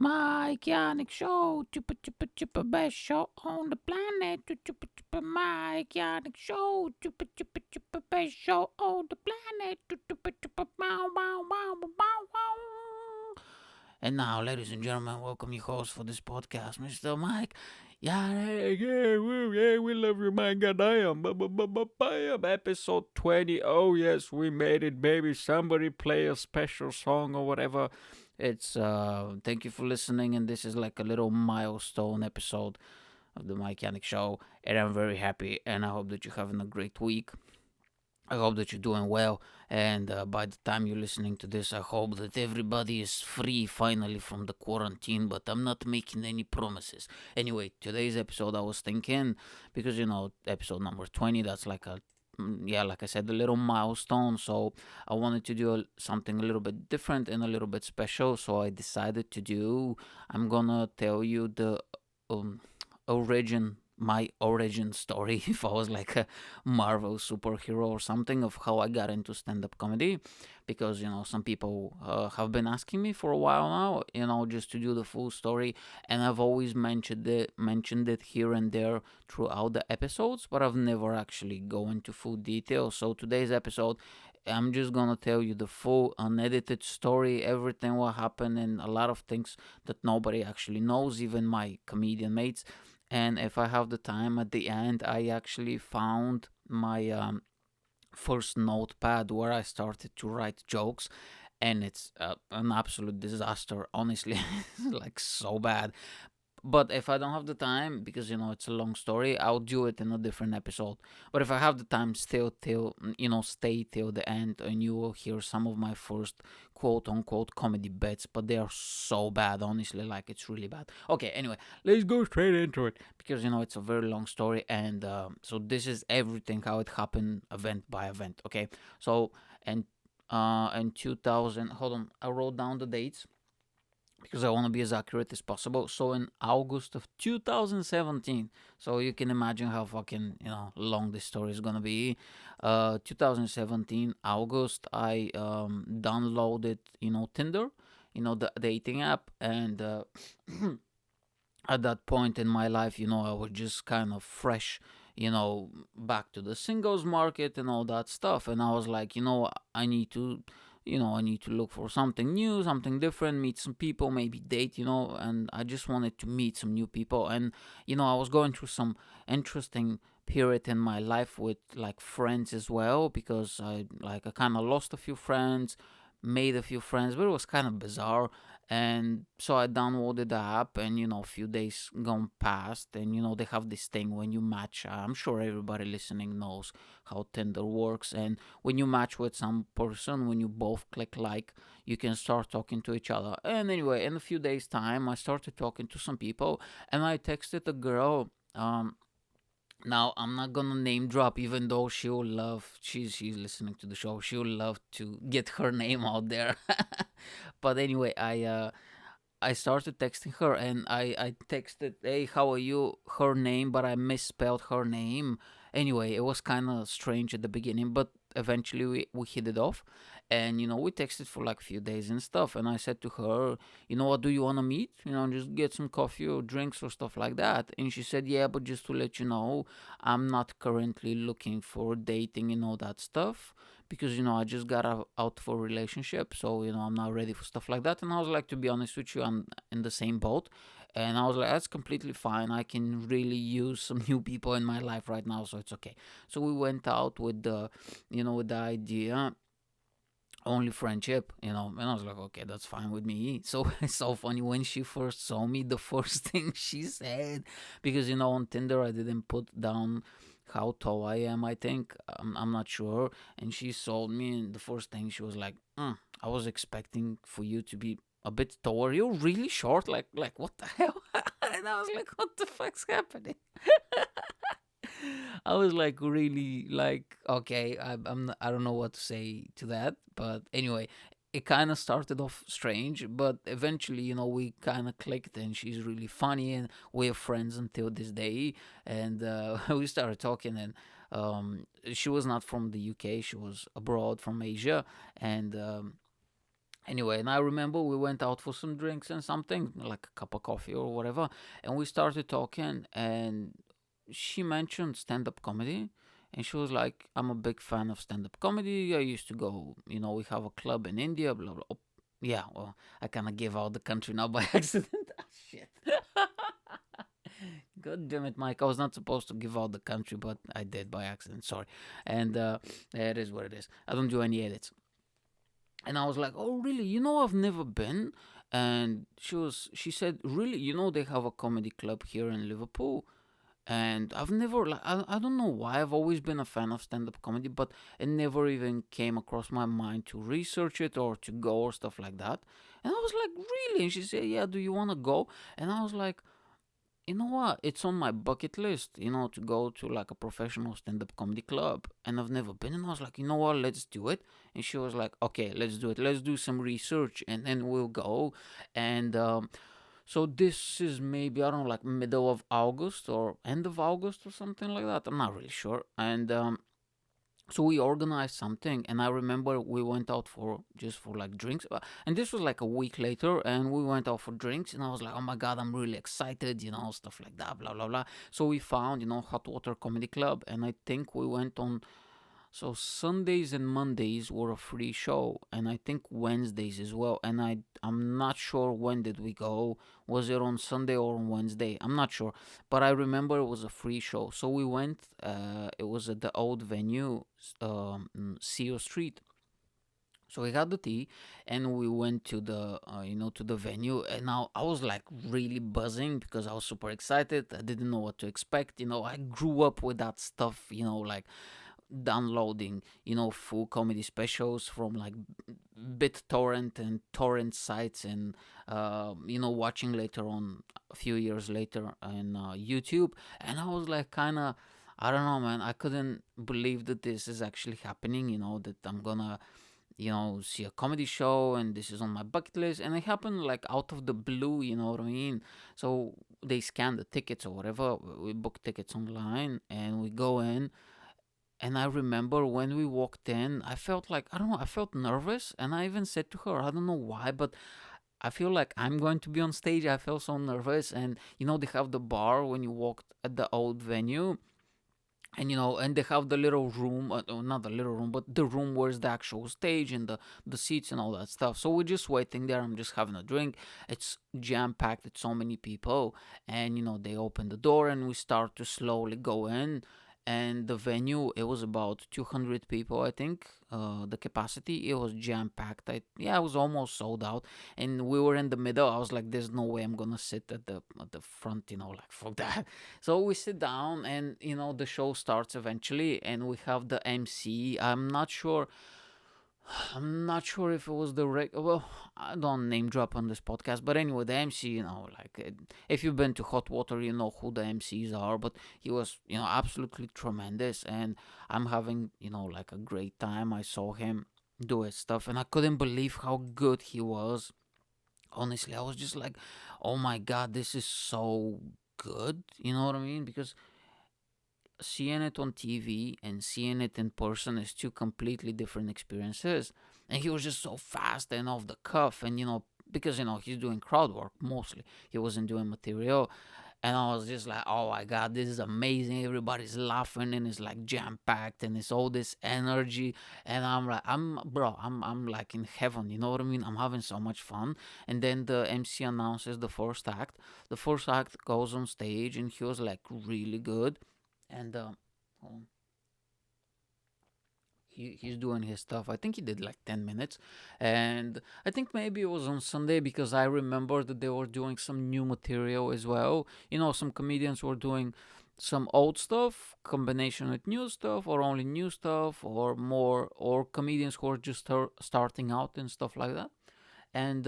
Mike Yanek Show, chupa chupa chupa best show on the planet. Chupa chupa Mike Yanek Show, chupa chupa chupa best show on the planet. Chupa chupa bow bow bow bow bow. And now, ladies and gentlemen, welcome your host for this podcast, Mr. Mike. Yeah, we love you, my goddamn. Bam, episode 20. Oh, yes, we made it, baby. Somebody play a special song or whatever. It's, thank you for listening, and this is like a little milestone episode of the Mechanic Show, and I'm very happy, and I hope that you're having a great week. I hope that you're doing well, and by the time you're listening to this, I hope that everybody is free finally from the quarantine, but I'm not making any promises. Anyway, today's episode, I was thinking, because episode number 20, that's like yeah, like I said, a little milestone, so I wanted to do something a little bit different and a little bit special, so I decided I'm gonna tell you the um, my origin story, if I was like a Marvel superhero or something, of how I got into stand-up comedy, because some people have been asking me for a while now, just to do the full story, and I've always mentioned it here and there throughout the episodes, but I've never actually go into full detail. So today's episode, I'm just gonna tell you the full unedited story, everything what happened, and a lot of things that nobody actually knows, even my comedian mates. And if I have the time at the end, I actually found my first notepad where I started to write jokes, and it's an absolute disaster. Honestly, it's like so bad. But if I don't have the time, because it's a long story, I'll do it in a different episode. But if I have the time, still till stay till the end, and you will hear some of my first quote unquote comedy bits. But they are so bad, honestly, like it's really bad. Okay, anyway, let's go straight into it, because it's a very long story, and so this is everything how it happened, event by event. Okay, so and in 2000, hold on, I wrote down the dates because I want to be as accurate as possible. So in August of 2017, so you can imagine how fucking long this story is gonna be. 2017 August, I downloaded Tinder, the dating app, and at that point in my life, I was just kind of fresh, back to the singles market and all that stuff. And I was like, I need to, I need to look for something new, something different, meet some people, maybe date, and I just wanted to meet some new people. And, I was going through some interesting period in my life with like friends as well, because I kind of lost a few friends, made a few friends, but it was kind of bizarre. And so I downloaded the app, and a few days gone past, and they have this thing when you match. I'm sure everybody listening knows how Tinder works. And when you match with some person, when you both click like, you can start talking to each other. And anyway, in a few days' time, I started talking to some people, and I texted a girl. Now I'm not gonna name drop, even though she'll love. She's listening to the show. She'll love to get her name out there. But anyway, I started texting her, and I texted, "Hey, how are you?" Her name, but I misspelled her name. Anyway, it was kind of strange at the beginning, but eventually we hit it off, and we texted for like a few days and stuff. And I said to her, "What, do you want to meet? Just get some coffee or drinks or stuff like that." And she said, "Yeah, but just to let you know, I'm not currently looking for dating and all that stuff, because I just got out for a relationship, so I'm not ready for stuff like that." And I was like, "To be honest with you, I'm in the same boat." And I was like, "That's completely fine. I can really use some new people in my life right now, so it's okay." So we went out with the idea only friendship, and I was like, "Okay, that's fine with me." So it's so funny, when she first saw me, the first thing she said, because on Tinder I didn't put down how tall I am, I think, I'm not sure. And she saw me, and the first thing she was like, "I was expecting for you to be a bit taller. You're really short, like what the hell?" And I was like, "What the fuck's happening?" I was like, really, like, okay, I don't know what to say to that, but anyway, it kind of started off strange, but eventually, we kind of clicked, and she's really funny, and we're friends until this day. And we started talking, and she was not from the UK, she was abroad from Asia, and Anyway, and I remember we went out for some drinks and something, like a cup of coffee or whatever, and we started talking, and she mentioned stand up comedy. And she was like, I'm a big fan of stand up comedy. I used to go, we have a club in India, blah, blah. Oh, yeah, well, I kind of gave out the country now by accident. Ah, shit. God damn it, Mike. I was not supposed to give out the country, but I did by accident. Sorry. And it is what it is. I don't do any edits. And I was like, "Oh, really? I've never been." And she said, "Really? They have a comedy club here in Liverpool." And I've never, like, I don't know why. I've always been a fan of stand up comedy, but it never even came across my mind to research it or to go or stuff like that. And I was like, "Really?" And she said, "Yeah, do you want to go?" And I was like, you know what? It's on my bucket list, to go to like a professional stand up comedy club. And I've never been. And I was like, you know what? Let's do it. And she was like, okay, let's do it. Let's do some research and then we'll go. And so this is maybe, I don't know, like middle of August or end of August or something like that. I'm not really sure. And so we organized something, and I remember we went out for just for like drinks, and this was like a week later, and we went out for drinks, and I was like, oh my god, I'm really excited, stuff like that, blah blah blah. So we found, Hot Water Comedy Club, and I think we went on. So Sundays and Mondays were a free show, and I think Wednesdays as well. And I'm not sure when did we go. Was it on Sunday or on Wednesday? I'm not sure, but I remember it was a free show. So we went. It was at the old venue, CEO Street. So we got the tea, and we went to the venue. And now I was like really buzzing because I was super excited. I didn't know what to expect. I grew up with that stuff. Downloading, full comedy specials from like BitTorrent and torrent sites, and watching later on a few years later on YouTube. And I was like, kind of, I don't know, man. I couldn't believe that this is actually happening. That I'm gonna see a comedy show, and this is on my bucket list. And it happened like out of the blue, you know what I mean? So they scan the tickets or whatever. We book tickets online, and we go in. And I remember when we walked in, I felt like, I don't know, I felt nervous. And I even said to her, I don't know why, but I feel like I'm going to be on stage. I felt so nervous. And, they have the bar when you walked at the old venue. And and they have the little room, not the little room, but the room where's the actual stage and the seats and all that stuff. So we're just waiting there. I'm just having a drink. It's jam packed. It's so many people. And they open the door, and we start to slowly go in. And the venue, it was about 200 people, I think. The capacity, it was jam packed. Yeah, it was almost sold out. And we were in the middle. I was like, there's no way I'm gonna sit at the front, like, fuck that. So we sit down, and the show starts eventually, and we have the MC. I'm not sure if it was well, I don't name drop on this podcast, but anyway, the MC, like, if you've been to Hot Water, you know who the MCs are. But he was, absolutely tremendous, and I'm having, like a great time. I saw him do his stuff, and I couldn't believe how good he was. Honestly, I was just like, oh my god, this is so good. You know what I mean? Because seeing it on TV and seeing it in person is two completely different experiences. And he was just so fast and off the cuff, and because he's doing crowd work mostly. He wasn't doing material. And I was just like, oh my god, this is amazing. Everybody's laughing, and it's like jam packed, and it's all this energy. And I'm like, I'm like in heaven, you know what I mean? I'm having so much fun. And then the MC announces the first act. The first act goes on stage, and he was like really good. And hold on. He's doing his stuff. I think he did like 10 minutes, and I think maybe it was on Sunday because I remember that they were doing some new material as well. Some comedians were doing some old stuff, combination with new stuff, or only new stuff, or more, or comedians who are just starting out and stuff like that. And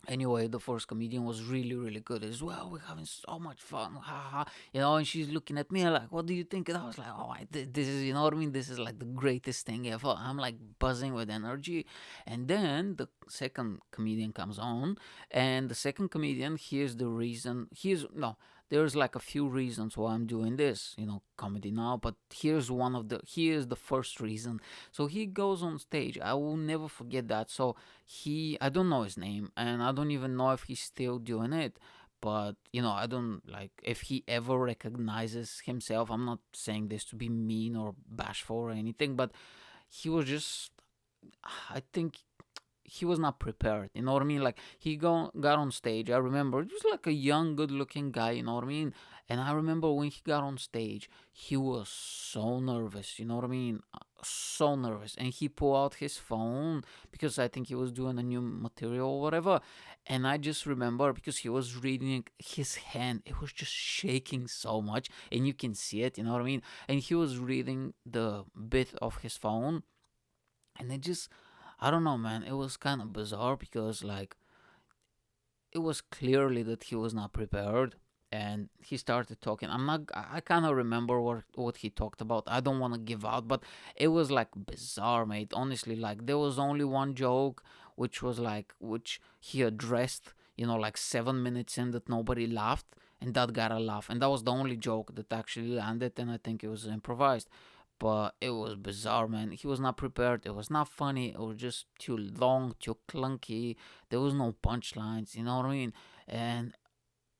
anyway, the first comedian was really, really good as well. We're having so much fun, ha ha. And she's looking at me like, "What do you think?" And I was like, "Oh, this is, you know what I mean? This is like the greatest thing ever." I'm like buzzing with energy. And then the second comedian comes on, and the second comedian, here's the reason. Here's no, there's like a few reasons why I'm doing this, comedy now, but here's the first reason. So he goes on stage. I will never forget that. So I don't know his name, and I don't even know if he's still doing it. But I don't like if he ever recognizes himself. I'm not saying this to be mean or bashful or anything, but he was just, I think he was not prepared. You know what I mean? Like got on stage. I remember just like a young, good-looking guy. You know what I mean? And I remember when he got on stage, he was so nervous. You know what I mean? So nervous. And he pulled out his phone because I think he was doing a new material or whatever. And I just remember because he was reading his hand, it was just shaking so much, and you can see it. You know what I mean? And he was reading the bit of his phone, and it just, I don't know, man. It was kind of bizarre because like it was clearly that he was not prepared, and he started talking. I kind of remember what he talked about. I don't want to give out, but it was like bizarre, mate. Honestly, like there was only one joke which he addressed, like 7 minutes in, that nobody laughed, and that got a laugh, and that was the only joke that actually landed, and I think it was improvised. But it was bizarre, man. He was not prepared. It was not funny. It was just too long, too clunky. There was no punchlines. You know what I mean? And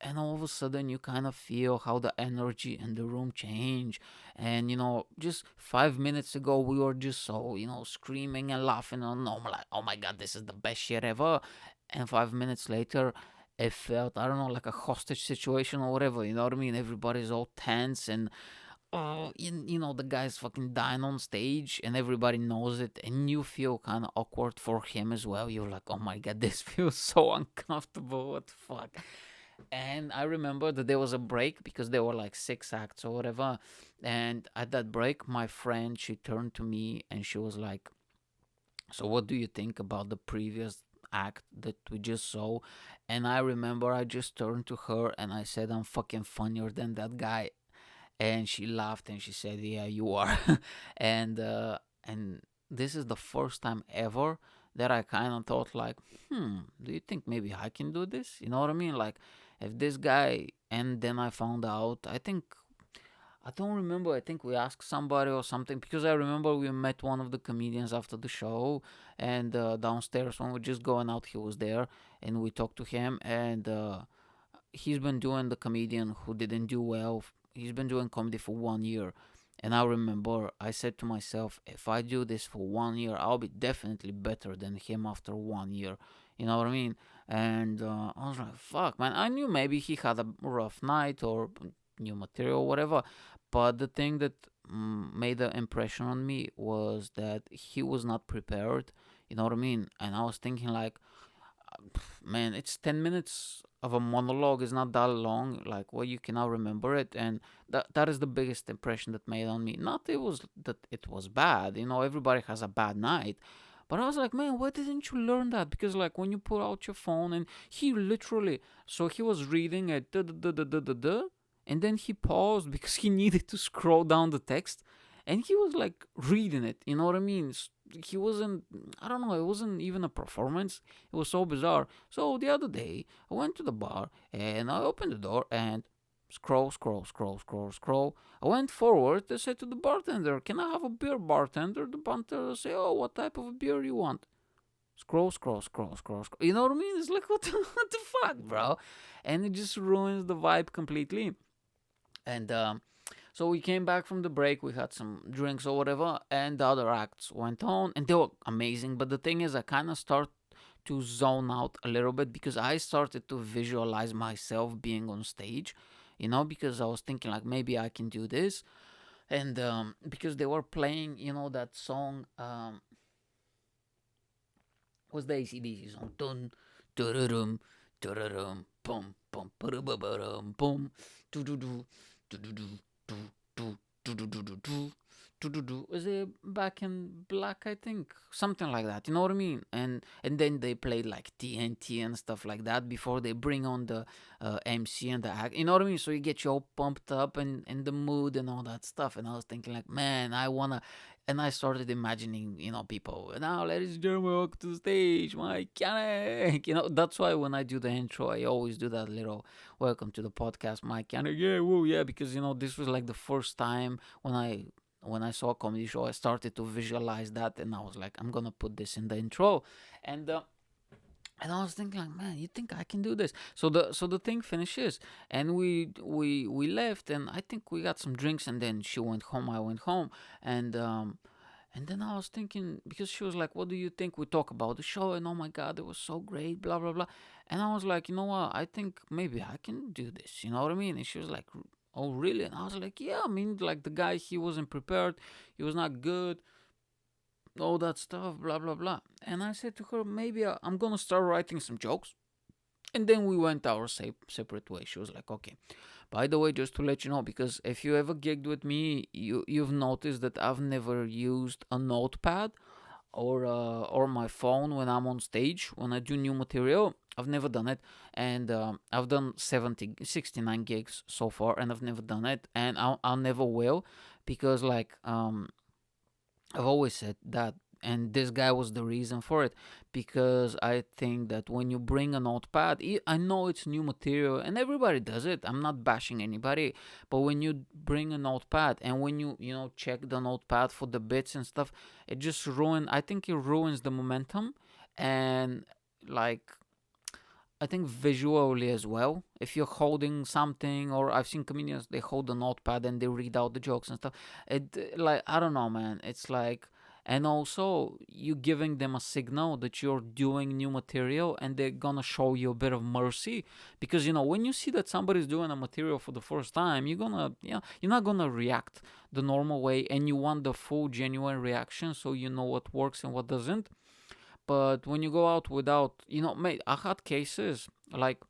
and all of a sudden you kind of feel how the energy in the room change. And just 5 minutes ago we were just so screaming and laughing and normal, like, oh my god, this is the best shit ever. And 5 minutes later it felt, I don't know, like a hostage situation or whatever. You know what I mean? Everybody's all tense, and the guy's fucking dying on stage, and everybody knows it, and you feel kind of awkward for him as well. You're like, oh my god, this feels so uncomfortable. What the fuck? And I remember that there was a break because there were like 6 acts or whatever. And at that break, my friend, she turned to me and she was like, so what do you think about the previous act that we just saw? And I remember I just turned to her and I said, I'm fucking funnier than that guy. And she laughed and she said, yeah, you are. And this is the first time ever that I kind of thought like, do you think maybe I can do this? You know what I mean? Like, if this guy, and then I found out, I don't remember, I think we asked somebody or something, because I remember we met one of the comedians after the show, and downstairs when we were just going out, he was there, and we talked to him, and he's been doing the comedian who didn't do well. He's been doing comedy for 1 year. And I remember I said to myself, if I do this for 1 year, I'll be definitely better than him after 1 year. You know what I mean? And I was like, fuck, man. I knew maybe he had a rough night or new material or whatever. But the thing that made the impression on me was that he was not prepared. You know what I mean? And I was thinking, like, man, it's 10 minutes of a monologue, is not that long, like, well, you can now remember it. And that is the biggest impression that made on me. Not that it was bad, everybody has a bad night, but I was like, man, why didn't you learn that? Because like when you pull out your phone, and he literally, so he was reading it, and then he paused because he needed to scroll down the text, and he was like reading it. You know what I mean? He wasn't, I don't know, it wasn't even a performance. It was so bizarre. So the other day I went to the bar and I opened the door and scroll, scroll, scroll, scroll, scroll. I went forward to say to the bartender, can I have a beer, bartender? The bartender say, oh, what type of beer you want? Scroll, scroll, scroll, scroll, scroll. You know what I mean? It's like, what the fuck, bro? And it just ruins the vibe completely. And so we came back from the break, we had some drinks or whatever, and the other acts went on, and they were amazing. But the thing is, I kind of start to zone out a little bit because I started to visualize myself being on stage, because I was thinking like maybe I can do this. And because they were playing, that song, was the ACDC song, dun, dun, dun, pum, pum, pum, pum, do do do do do do do do do do do do. Is it Back in Black? I think something like that. You know what I mean? And then they played like TNT and stuff like that before they bring on the MC and the act. You know what I mean? So you get you all pumped up and in the mood and all that stuff. And I was thinking like, man, And I started imagining, people. Now, ladies and gentlemen, welcome to the stage, Mike Yanek. That's why when I do the intro, I always do that little welcome to the podcast, Mike Yanek. Yeah, woo, yeah, because this was like the first time when I saw a comedy show, I started to visualize that, and I was like, I'm gonna put this in the intro, and. And I was thinking, like, man, you think I can do this? So the thing finishes, and we left, and I think we got some drinks, and then she went home, I went home, and and then I was thinking, because she was like, "What do you think?" We talk about the show, and oh my god, it was so great, blah blah blah. And I was like, you know what? I think maybe I can do this. You know what I mean? And she was like, "Oh really?" And I was like, "Yeah, I mean, like the guy, he wasn't prepared, he was not good, all that stuff, blah blah blah." And I said to her, maybe I'm gonna start writing some jokes. And then we went our separate way. She was like, okay. By the way, just to let you know, because if you ever gigged with me, you've noticed that I've never used a notepad or my phone when I'm on stage when I do new material. I've never done it, and I've done 69 gigs so far, and I've never done it, and I'll never will, because like I've always said that, and this guy was the reason for it, because I think that when you bring a notepad, I know it's new material and everybody does it. I'm not bashing anybody, but when you bring a notepad and when you check the notepad for the bits and stuff, it just I think it ruins the momentum, and like I think visually as well. If you're holding something, or I've seen comedians, they hold the notepad and they read out the jokes and stuff. It like I don't know, man. It's like, and also you giving them a signal that you're doing new material, and they're gonna show you a bit of mercy, because when you see that somebody's doing a material for the first time, you're not gonna react the normal way, and you want the full genuine reaction, so you know what works and what doesn't. But when you go out without, mate, I had cases like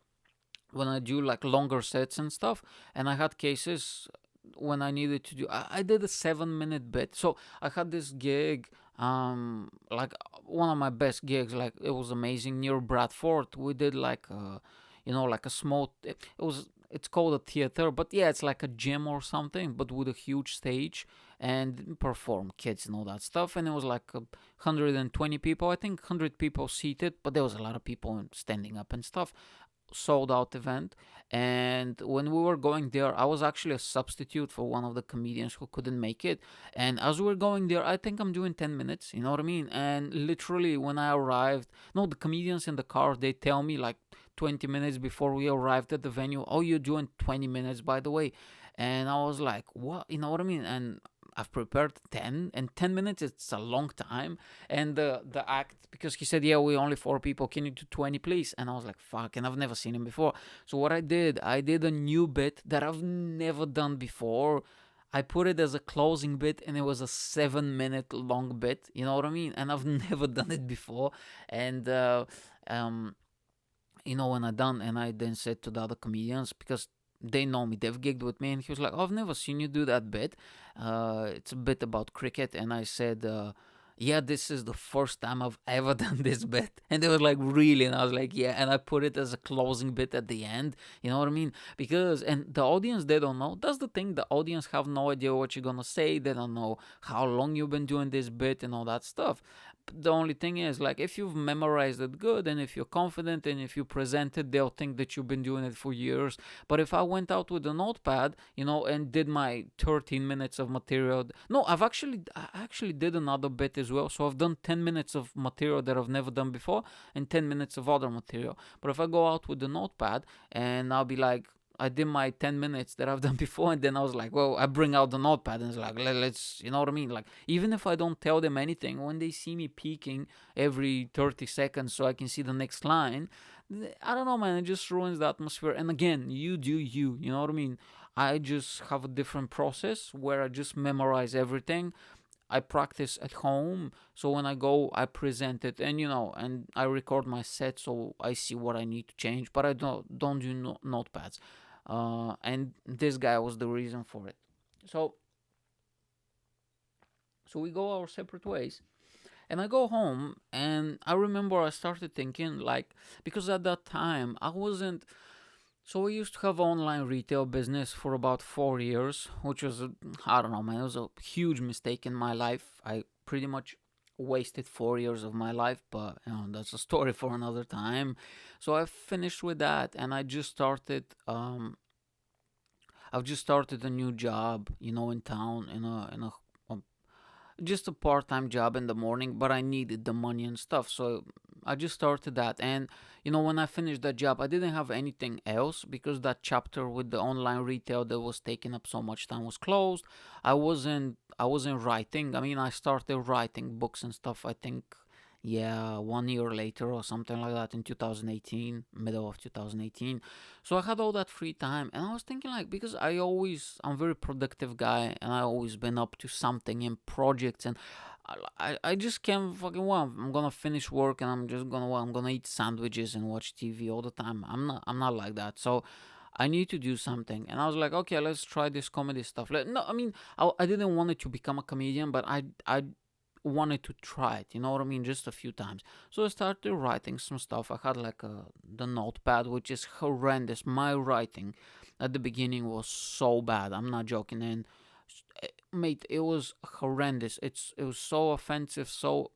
when I do like longer sets and stuff, and I had cases when I needed to do. I did a 7 minute bit, so I had this gig, like one of my best gigs. Like it was amazing near Bradford. We did like like a small. It was. It's called a theater, but yeah, it's like a gym or something, but with a huge stage and perform kids and all that stuff. And it was like 120 people, I think 100 people seated, but there was a lot of people standing up and stuff. Sold out event. And when we were going there, I was actually a substitute for one of the comedians who couldn't make it. And as we were going there, I think I'm doing 10 minutes, you know what I mean? And literally when I arrived, no, the comedians in the car, they tell me like 20 minutes before we arrived at the venue, "Oh, you're doing 20 minutes, by the way." And I was like, what? You know what I mean? And I've prepared 10, and 10 minutes, it's a long time. And the act, because he said, "Yeah, we only 4 people, can you do 20 please?" And I was like, fuck, and I've never seen him before. So what I did a new bit that I've never done before. I put it as a closing bit, and it was a 7 minute long bit, you know what I mean? And I've never done it before. And um when I done, and I then said to the other comedians, because they know me, they've gigged with me, and he was like, "Oh, I've never seen you do that bit. It's a bit about cricket." And I said, "Yeah, this is the first time I've ever done this bit." And they were like, "Really?" And I was like, "Yeah." And I put it as a closing bit at the end. You know what I mean? Because, and the audience, they don't know. That's the thing. The audience have no idea what you're gonna say. They don't know how long you've been doing this bit and all that stuff. The only thing is, like, if you've memorized it good, and if you're confident, and if you present it, they'll think that you've been doing it for years. But if I went out with a notepad, and did my 13 minutes of material, no, I actually did another bit as well. So I've done 10 minutes of material that I've never done before, and 10 minutes of other material. But if I go out with the notepad, and I'll be like, I did my 10 minutes that I've done before, and then I was like, well, I bring out the notepad, and it's like, let's, you know what I mean? Like, even if I don't tell them anything, when they see me peeking every 30 seconds so I can see the next line, I don't know, man, it just ruins the atmosphere. And again, you do you know what I mean? I just have a different process where I just memorize everything. I practice at home, so when I go, I present it, and and I record my set, so I see what I need to change. But I don't do notepads, and this guy was the reason for it. So we go our separate ways, and I go home, and I remember I started thinking, like, because at that time I wasn't So I used to have online retail business for about 4 years, which was, I don't know, man, it was a huge mistake in my life. I pretty much wasted 4 years of my life, but that's a story for another time. So I finished with that, and I've just started a new job, in town, um, just a part-time job in the morning, but I needed the money and stuff, so I just started that. And when I finished that job, I didn't have anything else because that chapter with the online retail that was taking up so much time was closed. I wasn't writing. I mean, I started writing books and stuff, I think, yeah, 1 year later or something like that, in 2018, middle of 2018. So I had all that free time, and I was thinking, like, because I'm a very productive guy, and I always been up to something in projects, and I just can't fucking, well, I'm gonna finish work and I'm just gonna, well, I'm gonna eat sandwiches and watch TV all the time. I'm not like that. So I need to do something, and I was like, okay, let's try this comedy stuff. No, I mean, I didn't want it to become a comedian, but I wanted to try it. You know what I mean? Just a few times. So I started writing some stuff. I had like the notepad, which is horrendous. My writing at the beginning was so bad. I'm not joking. And mate, it was horrendous. It was so offensive, so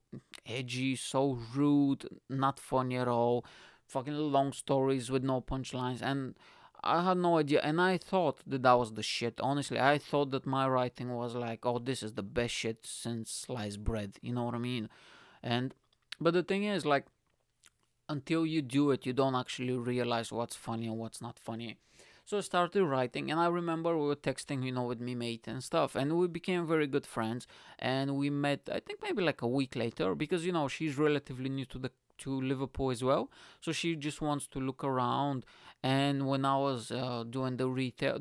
edgy, so rude, not funny at all. Fucking long stories with no punchlines, and I had no idea. And I thought that was the shit. Honestly, I thought that my writing was like, oh, this is the best shit since sliced bread. You know what I mean? And but the thing is, like, until you do it, you don't actually realize what's funny and what's not funny. So I started writing, and I remember we were texting, with me mate and stuff, and we became very good friends. And we met, I think, maybe like a week later, because she's relatively new to Liverpool as well, so she just wants to look around. And when I was doing the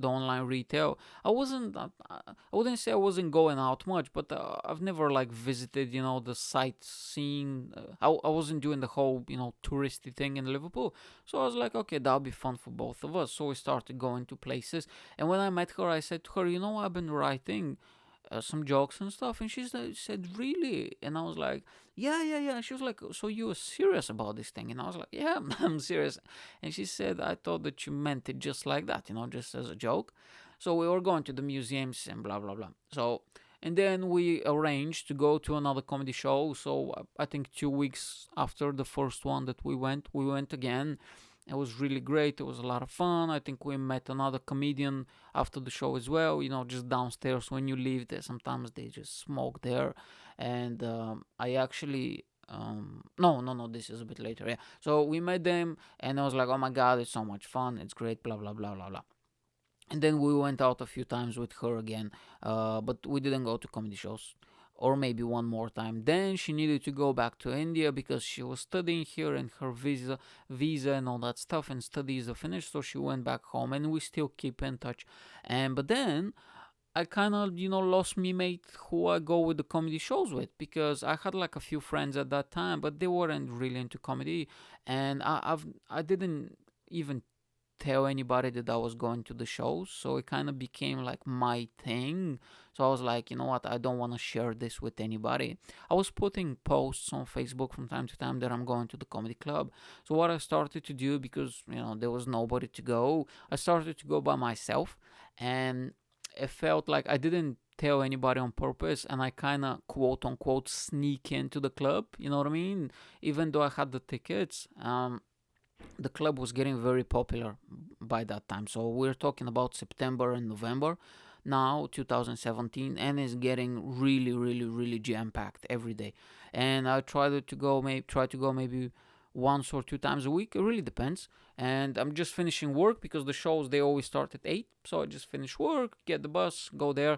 online retail, I wouldn't say I wasn't going out much, but I've never like visited, the sightseeing. I wasn't doing the whole, touristy thing in Liverpool. So I was like, okay, that'll be fun for both of us. So we started going to places. And when I met her, I said to her, I've been writing some jokes and stuff. And she said, really? And I was like, yeah, yeah, yeah. And she was like, so you were serious about this thing? And I was like, yeah, I'm serious. And she said, I thought that you meant it just like that, just as a joke. So we were going to the museums and blah, blah, blah. So, and then we arranged to go to another comedy show. So I think 2 weeks after the first one that we went again. It was really great. It was a lot of fun. I think we met another comedian after the show as well. Just downstairs when you leave there. Sometimes they just smoke there. And I actually. No, no, no. This is a bit later. Yeah. So we met them, and I was like, "Oh my god, it's so much fun. It's great." Blah blah blah blah blah. And then we went out a few times with her again, but we didn't go to comedy shows. Or maybe one more time. Then she needed to go back to India because she was studying here, and her visa and all that stuff and studies are finished. So she went back home, and we still keep in touch. And but then I kind of lost me mate who I go with the comedy shows with, because I had like a few friends at that time, but they weren't really into comedy, and I didn't even tell anybody that I was going to the shows. So it kind of became like my thing. So I was like, you know what? I don't want to share this with anybody. I was putting posts on Facebook from time to time that I'm going to the comedy club. So what I started to do, because there was nobody to go, I started to go by myself, and it felt like I didn't tell anybody on purpose, and I kind of quote unquote sneak into the club. You know what I mean? Even though I had the tickets. The club was getting very popular by that time. So we're talking about September and November now, 2017, and it's getting really, really, really jam packed every day. And I try to go maybe once or two times a week. It really depends. And I'm just finishing work because the shows they always start at 8. So I just finish work, get the bus, go there,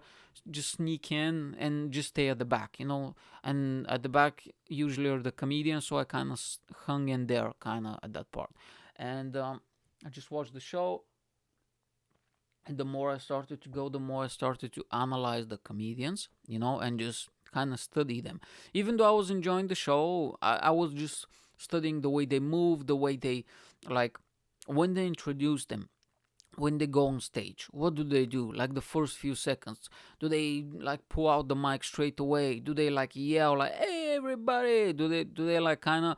just sneak in and just stay at the back, And at the back usually are the comedians, so I kind of hung in there kind of at that part. And I just watched the show. And the more I started to go, the more I started to analyze the comedians, and just kind of study them. Even though I was enjoying the show, I was just studying the way they move, the way they, like, when they introduce them, when they go on stage, what do they do? Like the first few seconds, do they like pull out the mic straight away? Do they like yell like, "Hey everybody"? Do they like kind of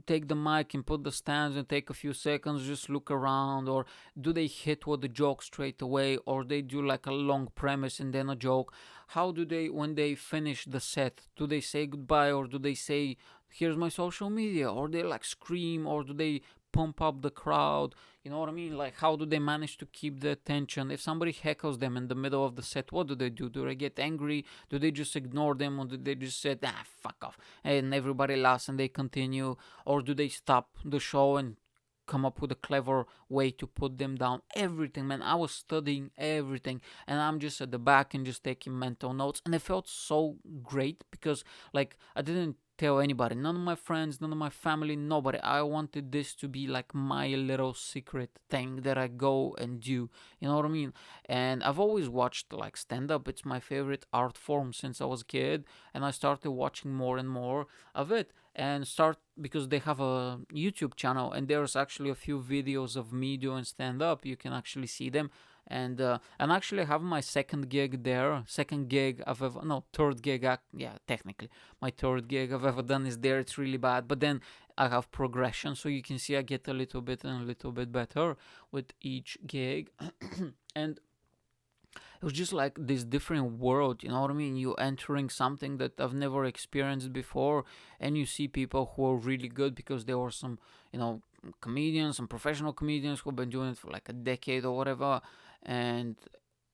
take the mic and put the stands and take a few seconds, just look around, or do they hit with the joke straight away, or they do like a long premise and then a joke? How do they, when they finish the set, do they say goodbye, or do they say here's my social media, or they like scream, or do they pump up the crowd? You know what I mean? Like, how do they manage to keep the attention? If somebody heckles them in the middle of the set, what do they do? Do they get angry? Do they just ignore them, or do they just say, ah, fuck off, and everybody laughs and they continue? Or do they stop the show and come up with a clever way to put them down? Everything, man. I was studying everything, and I'm just at the back and just taking mental notes, and it felt so great because, like, I didn't tell anybody, none of my friends, none of my family, nobody. I wanted this to be like my little secret thing that I go and do. You know what I mean? And I've always watched like stand up. It's my favorite art form since I was a kid, and I started watching more and more of it. And start because they have a YouTube channel, and there's actually a few videos of me doing stand up. You can actually see them. And actually have my second gig there. Second gig I've ever, no, third gig. Yeah, technically my third gig I've ever done is there. It's really bad, but then I have progression, so you can see I get a little bit and a little bit better with each gig. And it was just like this different world, you know what I mean? You entering something that I've never experienced before, and you see people who are really good because there were some, you know, comedians, some professional comedians who've been doing it for like a decade or whatever, and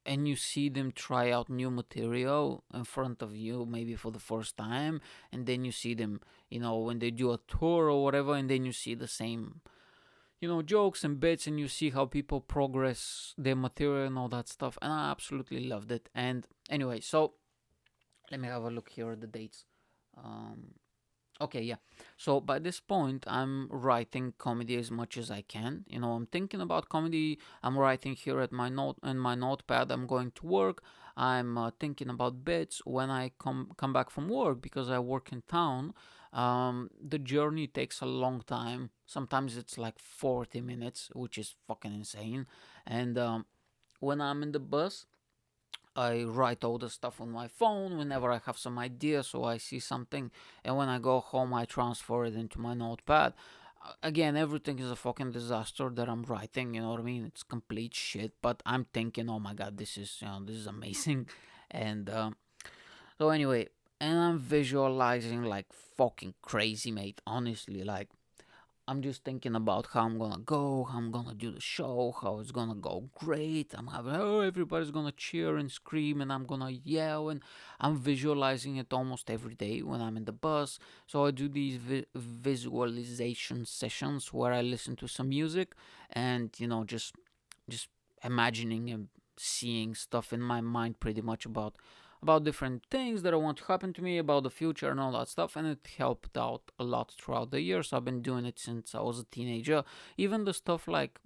you see them try out new material in front of you, maybe for the first time, and then you see them, you know, when they do a tour or whatever, and then you see the same, you know, jokes and bits, and you see how people progress their material and all that stuff. And I absolutely loved it. And anyway, so let me have a look here at the dates. Um, okay, yeah. So by this point, I'm writing comedy as much as I can. You know, I'm thinking about comedy. I'm writing here at my note in my notepad. I'm going to work. I'm thinking about bits when I come back from work because I work in town. The journey takes a long time. Sometimes it's like 40 minutes, which is fucking insane. And when I'm in the bus, I write all the stuff on my phone whenever I have some idea, so I see something, and when I go home, I transfer it into my notepad. Again, everything is a fucking disaster that I'm writing. You know what I mean? It's complete shit, but I'm thinking, oh my god, this is, you know, this is amazing, and so anyway, and I'm visualizing like fucking crazy, mate. Honestly, like I'm just thinking about how I'm gonna go, how I'm gonna do the show, how it's gonna go great. I'm having, oh, everybody's gonna cheer and scream, and I'm gonna yell, and I'm visualizing it almost every day when I'm in the bus. So I do these visualization sessions where I listen to some music, and you know, just imagining and seeing stuff in my mind, pretty much about different things that I want to happen to me, about the future and all that stuff, and it helped out a lot throughout the years. I've been doing it since I was a teenager. Even the stuff like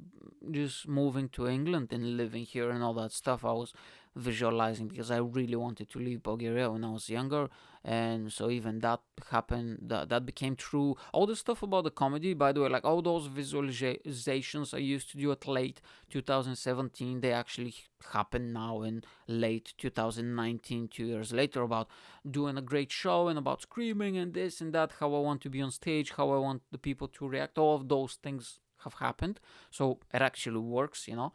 just moving to England and living here and all that stuff, I was visualizing because I really wanted to leave Bulgaria when I was younger, and so even that happened. That became true. All the stuff about the comedy, by the way, like all those visualizations I used to do at late 2017, they actually happen now in late 2019, 2 years later, about doing a great show and about screaming and this and that, how I want to be on stage, how I want the people to react. All of those things have happened, so it actually works, you know.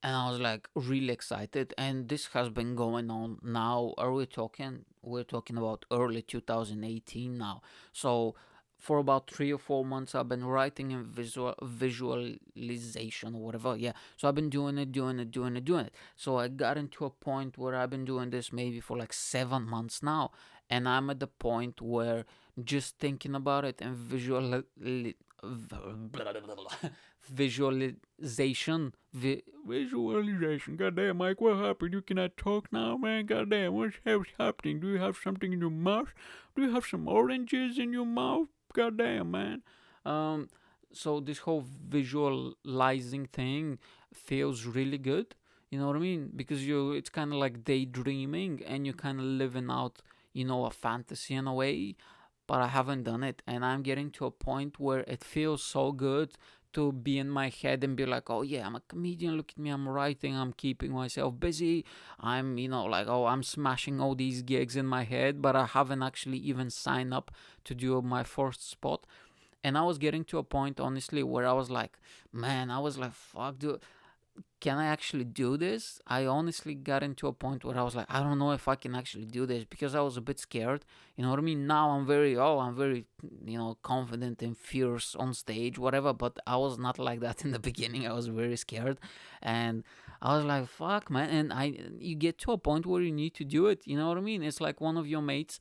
And I was like really excited. And this has been going on now. Are we talking? We're talking about early 2018 now. So for about 3 or 4 months, I've been writing in visualization or whatever. Yeah. So I've been doing it, doing it, doing it, doing it. So I got into a point where I've been doing this maybe for like 7 months now, and I'm at the point where just thinking about it and visualization. Visualization. Goddamn, Mike, what happened? You cannot talk now, man. Goddamn, what's happening? Do you have something in your mouth? Do you have some oranges in your mouth? Goddamn, man. Um, so this whole visualizing thing feels really good. You know what I mean? Because it's kind of like daydreaming, and you're kind of living out, you know, a fantasy in a way. but I haven't done it. And I'm getting to a point where it feels so good to be in my head and be like, oh yeah, I'm a comedian. Look at me, I'm writing, I'm keeping myself busy. I'm, like, oh, I'm smashing all these gigs in my head, but I haven't actually even signed up to do my first spot. And I was getting to a point, honestly, where I was like, man, I was like, fuck, dude, can I actually do this? I honestly got into a point where I was like, I don't know if I can actually do this, because I was a bit scared. You know what I mean? Now I'm very, confident and fierce on stage, whatever. But I was not like that in the beginning. I was very scared, and I was like, fuck, man. And you get to a point where you need to do it. You know what I mean? It's like one of your mates,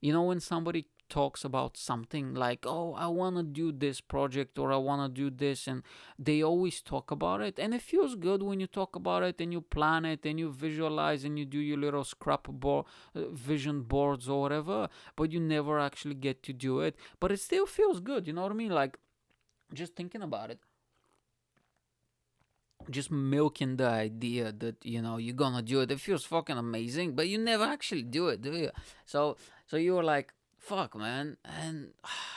when somebody talks about something like, oh, I want to do this project, or I want to do this, and they always talk about it, and it feels good when you talk about it and you plan it and you visualize and you do your little vision boards or whatever, but you never actually get to do it. But it still feels good, you know what I mean? Like, just thinking about it, just milking the idea that you're gonna do it. It feels fucking amazing, but you never actually do it, do you? So you were like, fuck, man. And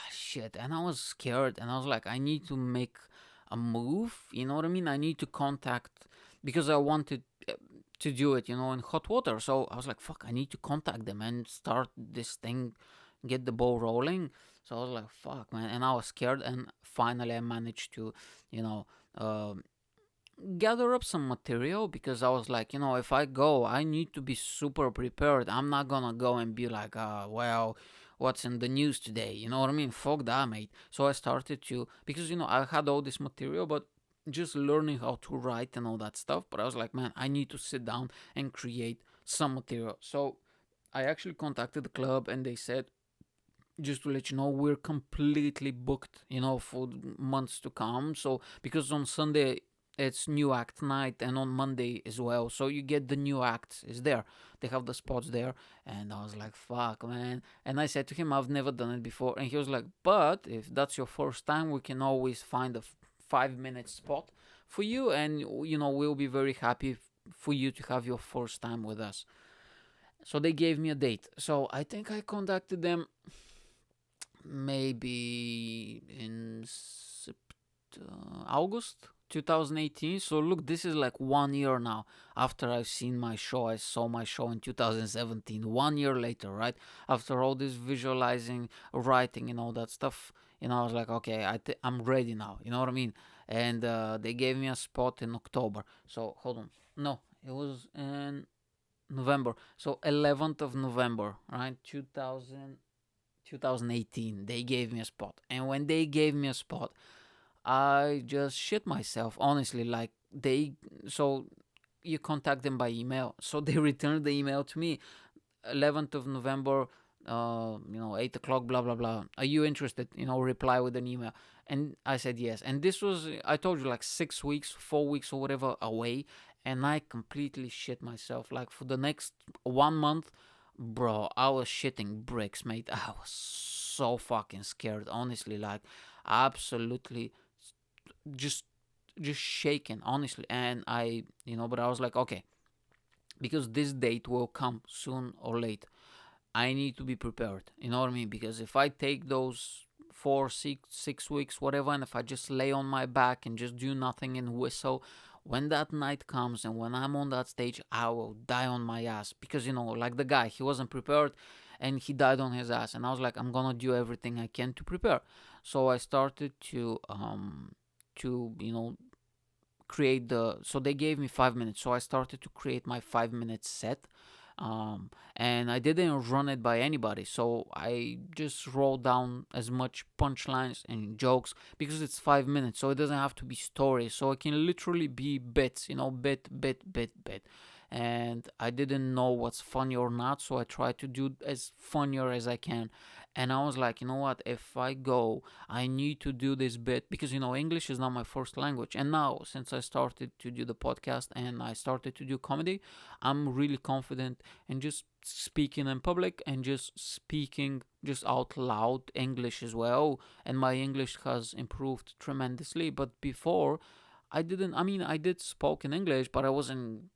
shit. And I was scared, and I was like, I need to make a move, you know what I mean? I need to contact, because I wanted to do it, in hot water. So I was like, fuck, I need to contact them and start this thing, get the ball rolling. So I was like, fuck, man. And I was scared, and finally I managed to, you know gather up some material, because I was like, if I go, I need to be super prepared. I'm not gonna go and be like, well, what's in the news today? You know what I mean? Fuck that, mate. So I started to, because, I had all this material, but just learning how to write and all that stuff. But I was like, man, I need to sit down and create some material. So I actually contacted the club, and they said, just to let you know, we're completely booked, for months to come. So, because on Sunday it's new act night, and on Monday as well. So you get the new acts is there. They have the spots there. And I was like, fuck, man. And I said to him, I've never done it before. And he was like, but if that's your first time, we can always find a 5 minute spot for you. And, we'll be very happy for you to have your first time with us. So they gave me a date. So I think I contacted them maybe in August 2018. So look, this is like 1 year now after I've seen my show. I saw my show in 2017. 1 year later, right? After all this visualizing, writing, and all that stuff, I was like, okay, I'm ready now. You know what I mean? And they gave me a spot in October. So hold on, no, it was in November. So 11th of November, right? 2018, they gave me a spot. And when they gave me a spot, I just shit myself, honestly. Like, so you contact them by email. So they returned the email to me, 11th of November, 8 o'clock, blah, blah, blah. Are you interested? Reply with an email. And I said yes. And this was, I told you, like 6 weeks, 4 weeks, or whatever away. And I completely shit myself. Like, for the next 1 month, bro, I was shitting bricks, mate. I was so fucking scared, honestly. Like, absolutely just shaken, honestly. And but I was like, okay, because this date will come soon or late, I need to be prepared. You know what I mean? Because if I take those 4, 6 weeks, whatever, and if I just lay on my back and just do nothing and whistle, when that night comes and when I'm on that stage, I will die on my ass. Because, like the guy, he wasn't prepared and he died on his ass. And I was like, I'm gonna do everything I can to prepare. So I started to create so they gave me 5 minutes. So I started to create my 5 minute set. And I didn't run it by anybody. So I just wrote down as much punchlines and jokes, because it's 5 minutes, so it doesn't have to be stories. So it can literally be bits, bit. And I didn't know what's funny or not, so I tried to do as funnier as I can. And I was like, you know what? If I go, I need to do this bit, because English is not my first language. And now, since I started to do the podcast and I started to do comedy, I'm really confident in just speaking in public and just speaking just out loud English as well. And my English has improved tremendously. But before, I didn't. I mean, I did spoke in English, but I wasn't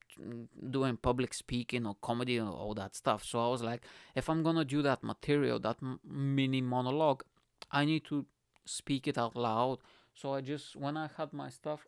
doing public speaking or comedy or all that stuff. So I was like, if I'm gonna do that material, that mini monologue, I need to speak it out loud. So I just, when I had my stuff,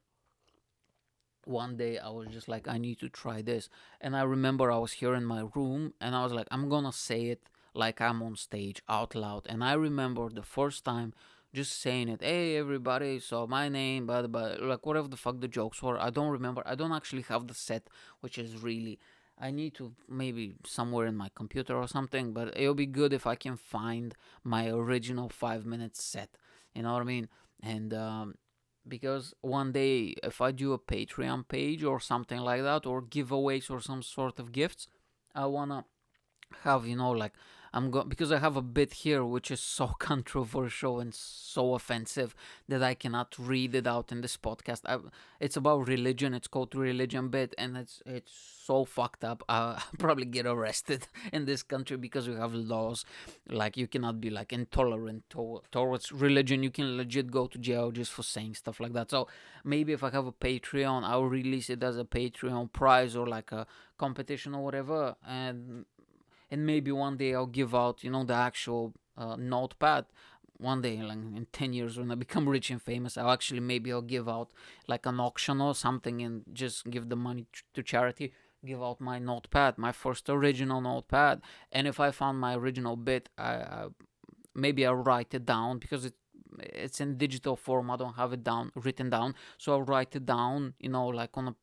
one day I was just like, I need to try this. And I remember I was here in my room and I was like, I'm gonna say it like I'm on stage out loud. And I remember the first time just saying it, hey everybody, so my name, but like whatever the fuck the jokes were. I don't remember. I don't actually have the set, which is really, I need to maybe somewhere in my computer or something, but it'll be good if I can find my original 5 minute set. You know what I mean? And because one day if I do a Patreon page or something like that, or giveaways or some sort of gifts, I wanna have, like, because I have a bit here which is so controversial and so offensive that I cannot read it out in this podcast. It's about religion. It's called religion bit, and it's so fucked up. I'll probably get arrested in this country because we have laws like you cannot be like intolerant towards religion. You can legit go to jail just for saying stuff like that. So maybe if I have a Patreon, I'll release it as a Patreon prize or like a competition or whatever, and maybe one day I'll give out, the actual notepad. One day, like in 10 years, when I become rich and famous, I'll give out like an auction or something and just give the money to charity. Give out my notepad, my first original notepad. And if I found my original bit, maybe I'll write it down because it's in digital form. I don't have it written down. So I'll write it down, like on a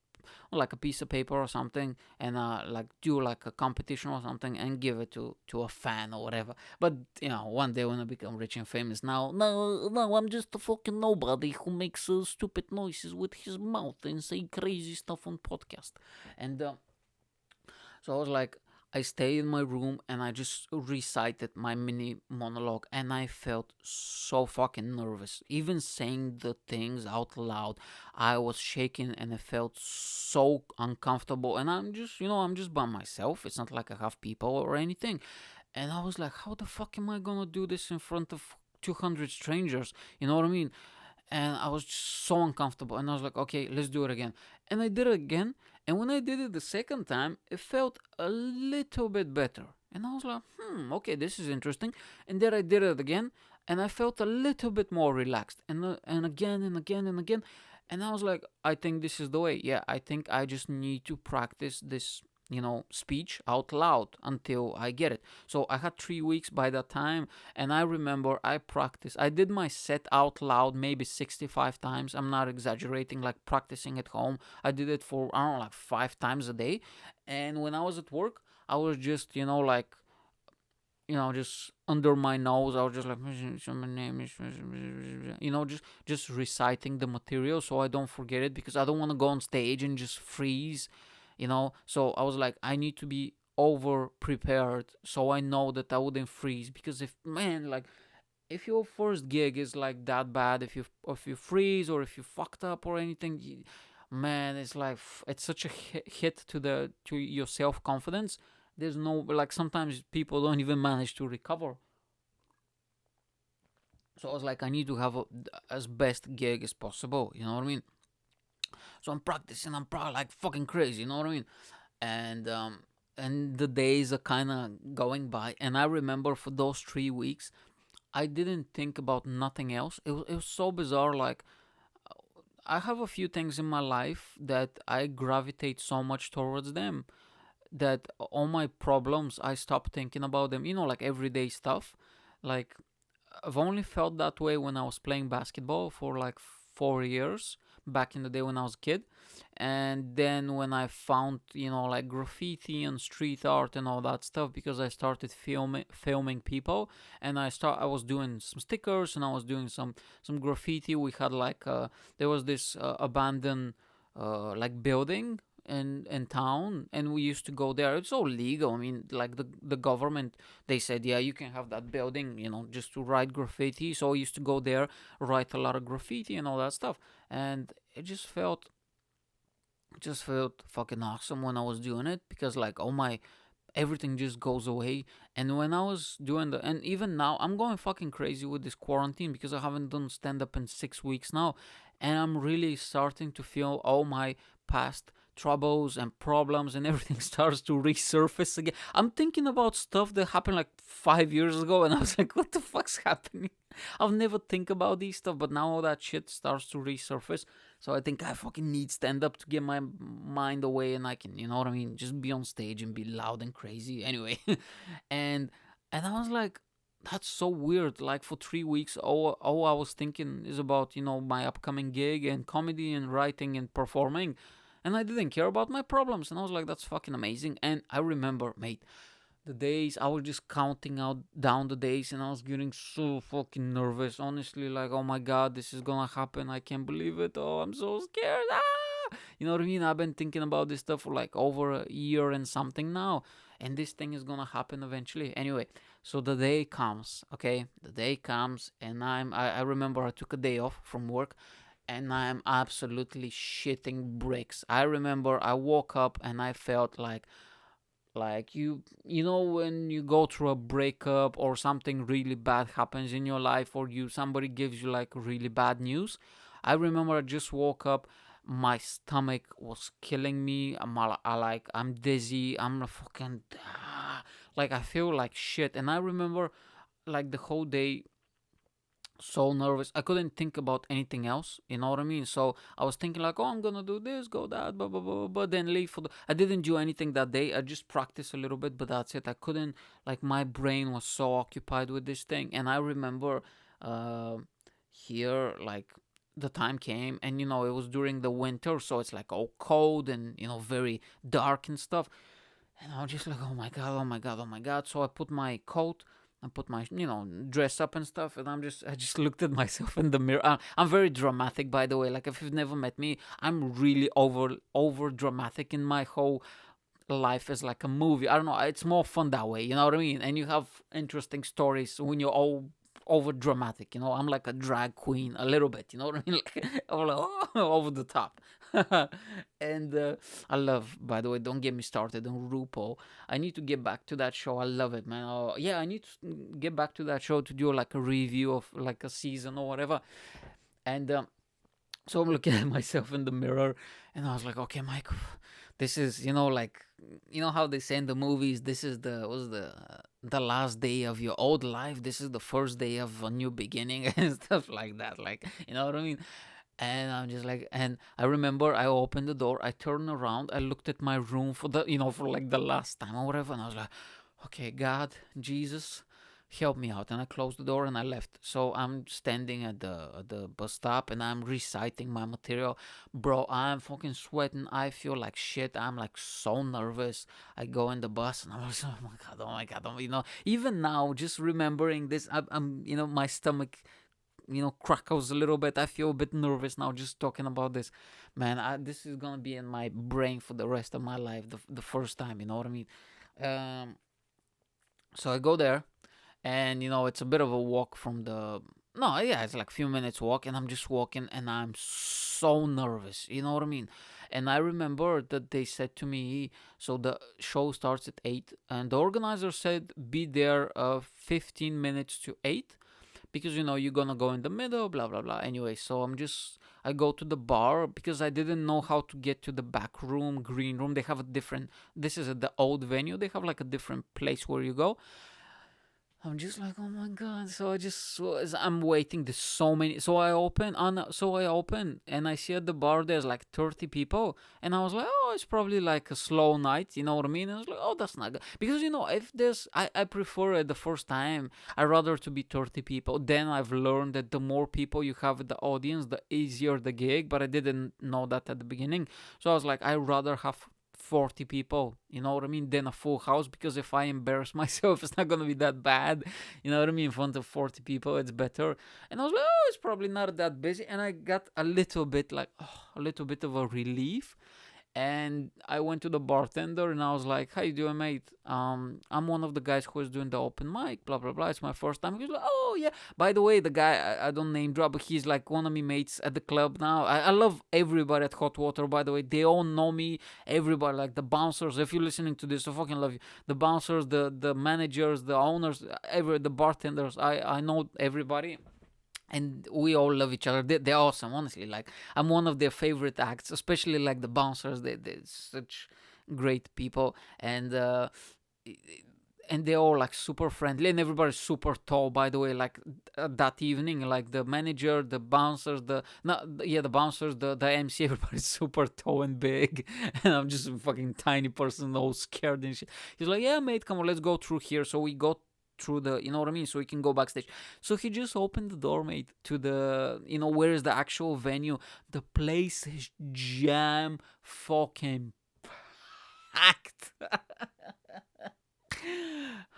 piece of paper or something, and like do like a competition or something and give it to a fan or whatever. But one day when I become rich and famous, now no, I'm just a fucking nobody who makes stupid noises with his mouth and say crazy stuff on podcast. And so I was like, I stayed in my room and I just recited my mini monologue, and I felt so fucking nervous. Even saying the things out loud, I was shaking and it felt so uncomfortable. And I'm just by myself. It's not like I have people or anything. And I was like, how the fuck am I gonna do this in front of 200 strangers? You know what I mean? And I was just so uncomfortable. And I was like, okay, let's do it again. And I did it again. And when I did it the second time, it felt a little bit better. And I was like, okay, this is interesting. And then I did it again, and I felt a little bit more relaxed. And again and again and again. And I was like, I think this is the way. Yeah, I think I just need to practice this speech out loud until I get it. So I had 3 weeks by that time, and I remember I did my set out loud maybe 65 times. I'm not exaggerating, like practicing at home. I did it for, I don't know, like 5 times a day. And when I was at work, I was just, just under my nose, I was just like, my name is, just reciting the material so I don't forget it, because I don't want to go on stage and just freeze. So I was like, I need to be over prepared so I know that I wouldn't freeze, because if your first gig is like that bad, if you freeze or if you fucked up or anything, man, it's like it's such a hit to your self-confidence. There's no, like, sometimes people don't even manage to recover. So I was like, I need to have as best gig as possible, you know what I mean? So I'm practicing, like fucking crazy, you know what I mean? And the days are kind of going by, and I remember for those 3 weeks, I didn't think about nothing else. It was so bizarre. Like, I have a few things in my life that I gravitate so much towards them that all my problems, I stop thinking about them. Like everyday stuff. Like, I've only felt that way when I was playing basketball for like 4 years back in the day when I was a kid. And then when I found, like graffiti and street art and all that stuff, because I started filming people, and I was doing some stickers and I was doing some graffiti. We had like there was this abandoned like building in town, and we used to go there. It's all legal. I mean, like the government, they said, yeah, you can have that building, just to write graffiti. So I used to go there, write a lot of graffiti and all that stuff, and it just felt fucking awesome when I was doing it, because like everything just goes away. And when I was doing and even now, I'm going fucking crazy with this quarantine because I haven't done stand up in 6 weeks now, and I'm really starting to feel all my past troubles and problems and everything starts to resurface again. I'm thinking about stuff that happened like 5 years ago, and I was like, what the fuck's happening? I'll never think about these stuff, but now all that shit starts to resurface. So I think I fucking need stand up to get my mind away, and I can, you know what I mean, just be on stage and be loud and crazy. Anyway, and and I was like, that's so weird. Like for 3 weeks, all I was thinking is about, my upcoming gig and comedy and writing and performing, and I didn't care about my problems. And I was like, that's fucking amazing. And I remember, mate, the days I was just counting out down the days, and I was getting so fucking nervous. Honestly, like, oh my god, this is gonna happen. I can't believe it. Oh, I'm so scared. Ah! You know what I mean? I've been thinking about this stuff for like over a year and something now, and this thing is gonna happen eventually. Anyway, so the day comes, okay? The day comes, and I remember I took a day off from work, and I'm absolutely shitting bricks. I remember I woke up and I felt like you know when you go through a breakup or something really bad happens in your life, or somebody gives you like really bad news. I remember I just woke up, my stomach was killing me. I'm dizzy, I'm fucking like I feel like shit. And I remember like the whole day so nervous. I couldn't think about anything else. You know what I mean? So I was thinking like, oh, I'm gonna do this, go that, blah blah blah, but then leave for the. I didn't do anything that day. I just practiced a little bit, but that's it. I couldn't. Like my brain was so occupied with this thing, and I remember, uh, here like the time came, and it was during the winter, so it's like all cold and very dark and stuff. And I was just like, oh my god, oh my god, oh my god. So I put my coat, I put my, dress up and stuff, and I just looked at myself in the mirror. I'm very dramatic, by the way. Like, if you've never met me, I'm really over dramatic in my whole life is like a movie. I don't know. It's more fun that way. You know what I mean? And you have interesting stories when you're all over dramatic. I'm like a drag queen a little bit. You know what I mean? Like, I'm like, oh, over the top. And I love, by the way, don't get me started on RuPaul. I need to get back to that show. I love it, man. Oh, yeah, I need to get back to that show to do like a review of like a season or whatever. And so I'm looking at myself in the mirror, and I was like, okay, Mike, this is, like, how they say in the movies, this is the last day of your old life. This is the first day of a new beginning and stuff like that. Like, you know what I mean? And I'm just like, and I remember I opened the door, I turned around, I looked at my room for for like the last time or whatever, and I was like, okay, God, Jesus, help me out. And I closed the door and I left. So I'm standing at the bus stop, and I'm reciting my material. Bro, I'm fucking sweating. I feel like shit. I'm like so nervous. I go in the bus and I'm like, oh my god, oh my god, even now, just remembering this, I'm my stomach crackles a little bit. I feel a bit nervous now just talking about this. Man, this is gonna be in my brain for the rest of my life, the first time, you know what I mean? So I go there, and it's a bit of a walk from the. No, yeah, it's like a few minutes walk, and I'm just walking, and I'm so nervous, you know what I mean? And I remember that they said to me, so the show starts at 8, and the organizer said be there 15 minutes to 8, because you're gonna go in the middle, blah blah blah. Anyway, so I go to the bar because I didn't know how to get to the back room, green room. They have a different. This is at the old venue. They have like a different place where you go. I'm just like, oh my god. So I'm waiting. There's so many. So I open and I see at the bar there's like 30 people, and I was like, oh, it's probably like a slow night. You know what I mean? And I was like, oh, that's not good, because if there's, I prefer it the first time. I rather to be 30 people. Then I've learned that the more people you have at the audience, the easier the gig. But I didn't know that at the beginning. So I was like, I rather have 40 people, you know what I mean, than a full house, because if I embarrass myself, it's not gonna be that bad, you know what I mean, in front of 40 people, it's better. And I was like, oh, it's probably not that busy, and I got a little bit like, a little bit of a relief. And I went to the bartender and I was like, how you doing, mate? I'm one of the guys who is doing the open mic, blah, blah, blah. It's my first time. He's like, oh, yeah. By the way, the guy, I don't name drop, but he's like one of my mates at the club now. I love everybody at Hot Water, by the way. They all know me. Everybody, like the bouncers. If you're listening to this, I fucking love you. The bouncers, the managers, the owners, the bartenders. I know everybody. and we all love each other. They're awesome, honestly. Like, I'm one of their favorite acts, especially like the bouncers. They're such great people, and they're all like super friendly, and everybody's super tall, by the way. Like, that evening, like the manager, the bouncers, the bouncers, the MC, everybody's super tall and big, and I'm just a fucking tiny person, all scared and shit. He's like, yeah, mate, come on, let's go through here. So we go through the, you know what I mean, so we can go backstage. So he just opened the door, mate, to the, where is the actual venue. The place is jam fucking packed.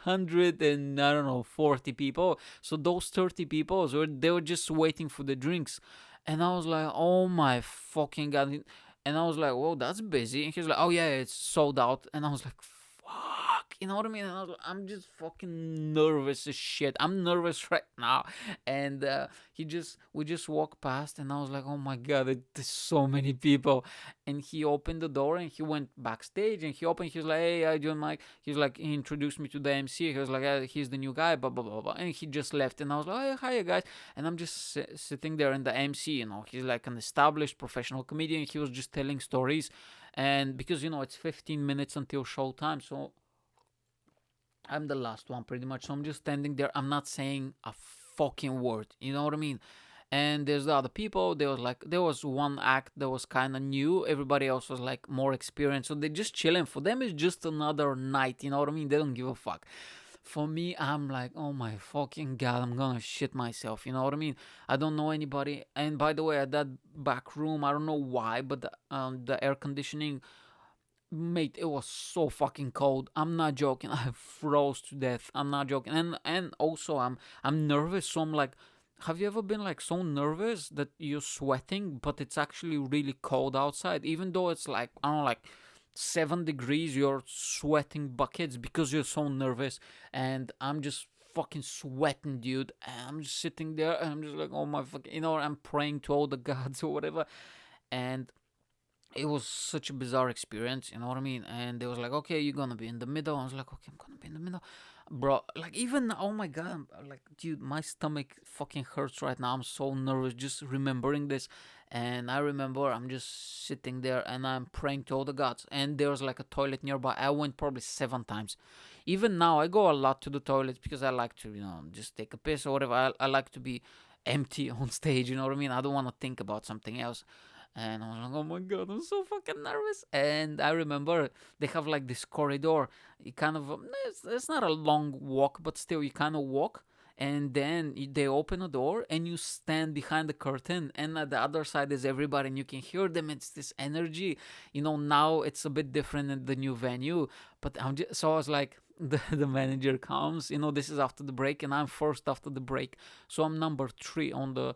100 and I don't know, 40 people. So those 30 people, so they were just waiting for the drinks, and I was like, oh my fucking god. And I was like, whoa, that's busy. And he's like, oh yeah, it's sold out. And I was like, fuck, you know what I mean? And I was like, I'm just fucking nervous as shit. I'm nervous right now. And we just walked past, and I was like, oh my god, there's so many people. And he opened the door, and he went backstage, and he was like, hey, I joined Mike. He was like, he introduced me to the MC. He was like, he's the new guy, blah blah blah blah. And he just left, and I was like, oh, hi guys. And I'm just sitting there, in the MC, he's like an established professional comedian. He was just telling stories, and because it's 15 minutes until showtime, so I'm the last one pretty much. So I'm just standing there. I'm not saying a fucking word. You know what I mean? And there's the other people. There was one act that was kind of new. Everybody else was like more experienced. So they're just chilling. For them, it's just another night. You know what I mean? They don't give a fuck. For me, I'm like, oh my fucking god, I'm gonna shit myself. You know what I mean? I don't know anybody. And by the way, at that back room, I don't know why, but the air conditioning, mate, it was so fucking cold. I'm not joking. I froze to death. I'm not joking. And also I'm nervous. So I'm like, have you ever been like so nervous that you're sweating, but it's actually really cold outside, even though it's like, I don't know, like 7 degrees, you're sweating buckets because you're so nervous. And I'm just fucking sweating, dude. And I'm just sitting there, and I'm just like, oh my fucking, I'm praying to all the gods or whatever. And it was such a bizarre experience, you know what I mean? And they was like, okay, you're gonna be in the middle. I was like, okay, I'm gonna be in the middle. Bro, like, even, oh my god, I'm like, dude, my stomach fucking hurts right now. I'm so nervous just remembering this. And I remember I'm just sitting there, and I'm praying to all the gods. And there was like a toilet nearby. I went probably 7 times. Even now, I go a lot to the toilet because I like to, just take a piss or whatever. I like to be empty on stage, you know what I mean? I don't want to think about something else. And I was like, oh my god, I'm so fucking nervous. And I remember they have like this corridor. You kind of, it's not a long walk, but still, you kind of walk. And then they open a door, and you stand behind the curtain, and at the other side is everybody, and you can hear them. It's this energy. Now it's a bit different in the new venue. But so I was like, the manager comes, this is after the break, and I'm first after the break. So I'm number 3 on the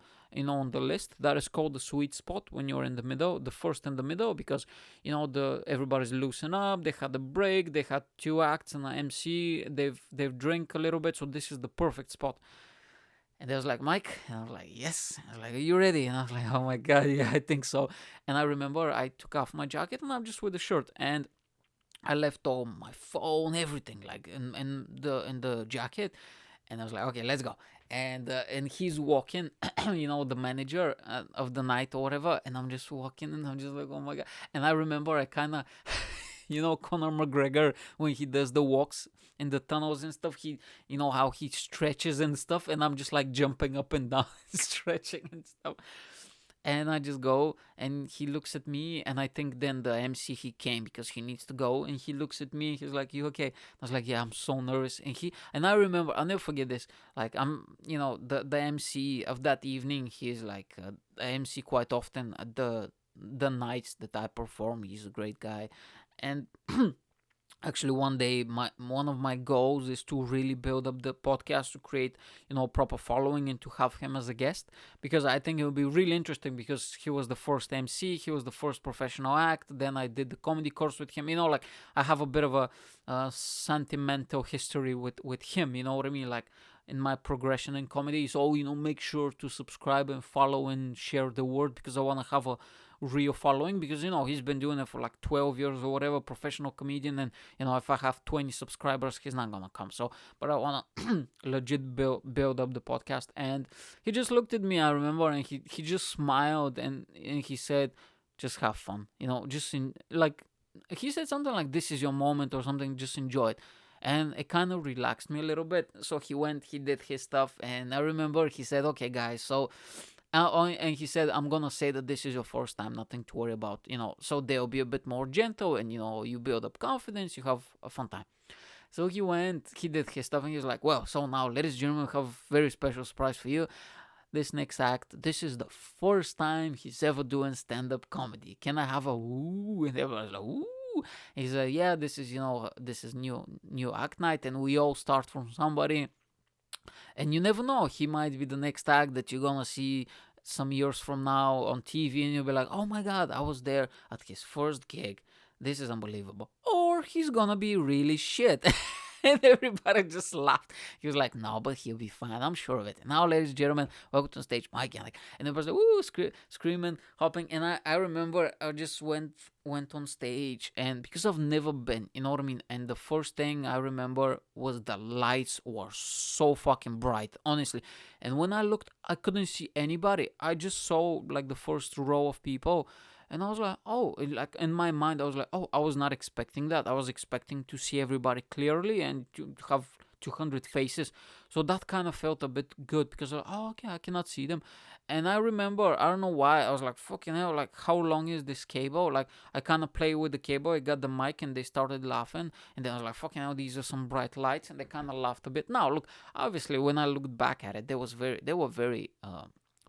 list. That is called the sweet spot, when you're in the middle, the first in the middle, because everybody's loosen up. They had a break, they had 2 acts and an MC. They've drank a little bit, so this is the perfect spot. And they was like, Mike, and I was like, yes. I was like, are you ready? And I was like, oh my god, yeah, I think so. And I remember I took off my jacket, and I'm just with the shirt, and I left all my phone, everything, like in the jacket. And I was like, okay, let's go. And he's walking, the manager of the night or whatever. And I'm just walking, and I'm just like, oh my god. And I remember I kind of, Conor McGregor, when he does the walks in the tunnels and stuff, how he stretches and stuff. And I'm just like jumping up and down, stretching and stuff. And I just go, and he looks at me, and I think then the MC, he came because he needs to go, and he looks at me, and he's like, you okay? I was like, yeah, I'm so nervous. And I remember, I'll never forget this, like, I'm, the MC of that evening, he's like the MC quite often at the nights that I perform. He's a great guy. And actually, one day, one of my goals is to really build up the podcast, to create proper following, and to have him as a guest, because I think it would be really interesting, because he was the first MC, he was the first professional act. Then I did the comedy course with him. Like, I have a bit of a sentimental history with him, you know what I mean? Like, in my progression in comedy. So make sure to subscribe and follow and share the word, because I want to have a real following, because he's been doing it for like 12 years or whatever, professional comedian, and if I have 20 subscribers, he's not gonna come. So but I want to legit build up the podcast. And he just looked at me, I remember, and he just smiled, and he said, just have fun, just in like, he said something like, this is your moment or something, just enjoy it. And it kind of relaxed me a little bit. So he did his stuff, and I remember he said, okay guys, so and he said, I'm gonna say that this is your first time, nothing to worry about, so they'll be a bit more gentle, and you build up confidence, you have a fun time. So he did his stuff, and he was like, well, so now, ladies and gentlemen, we have a very special surprise for you. This next act, this is the first time he's ever doing stand-up comedy. Can I have a woo? And everyone's like, ooh. He said, yeah, this is, this is new act night, and we all start from somebody. And you never know, he might be the next act that you're gonna see some years from now on TV, and you'll be like, oh my god, I was there at his first gig. This is unbelievable. Or he's gonna be really shit. And everybody just laughed. He was like, no, but he'll be fine. I'm sure of it. And now, ladies and gentlemen, welcome to the stage, Mike Yanek. And everybody's like, woo, screaming, hopping. And I remember I just went on stage, and because I've never been, you know what I mean? And the first thing I remember was the lights were so fucking bright, honestly. And when I looked, I couldn't see anybody. I just saw like the first row of people. And I was like, oh, like in my mind, I was like, oh, I was not expecting that. I was expecting to see everybody clearly and to have 200 faces. So that kind of felt a bit good, because oh, okay, I cannot see them. And I remember, I don't know why, I was like, fucking hell, like, how long is this cable? Like, I kind of play with the cable, I got the mic, and they started laughing. And then I was like, fucking hell, these are some bright lights. And they kind of laughed a bit. Now, look, obviously, when I looked back at it, they were very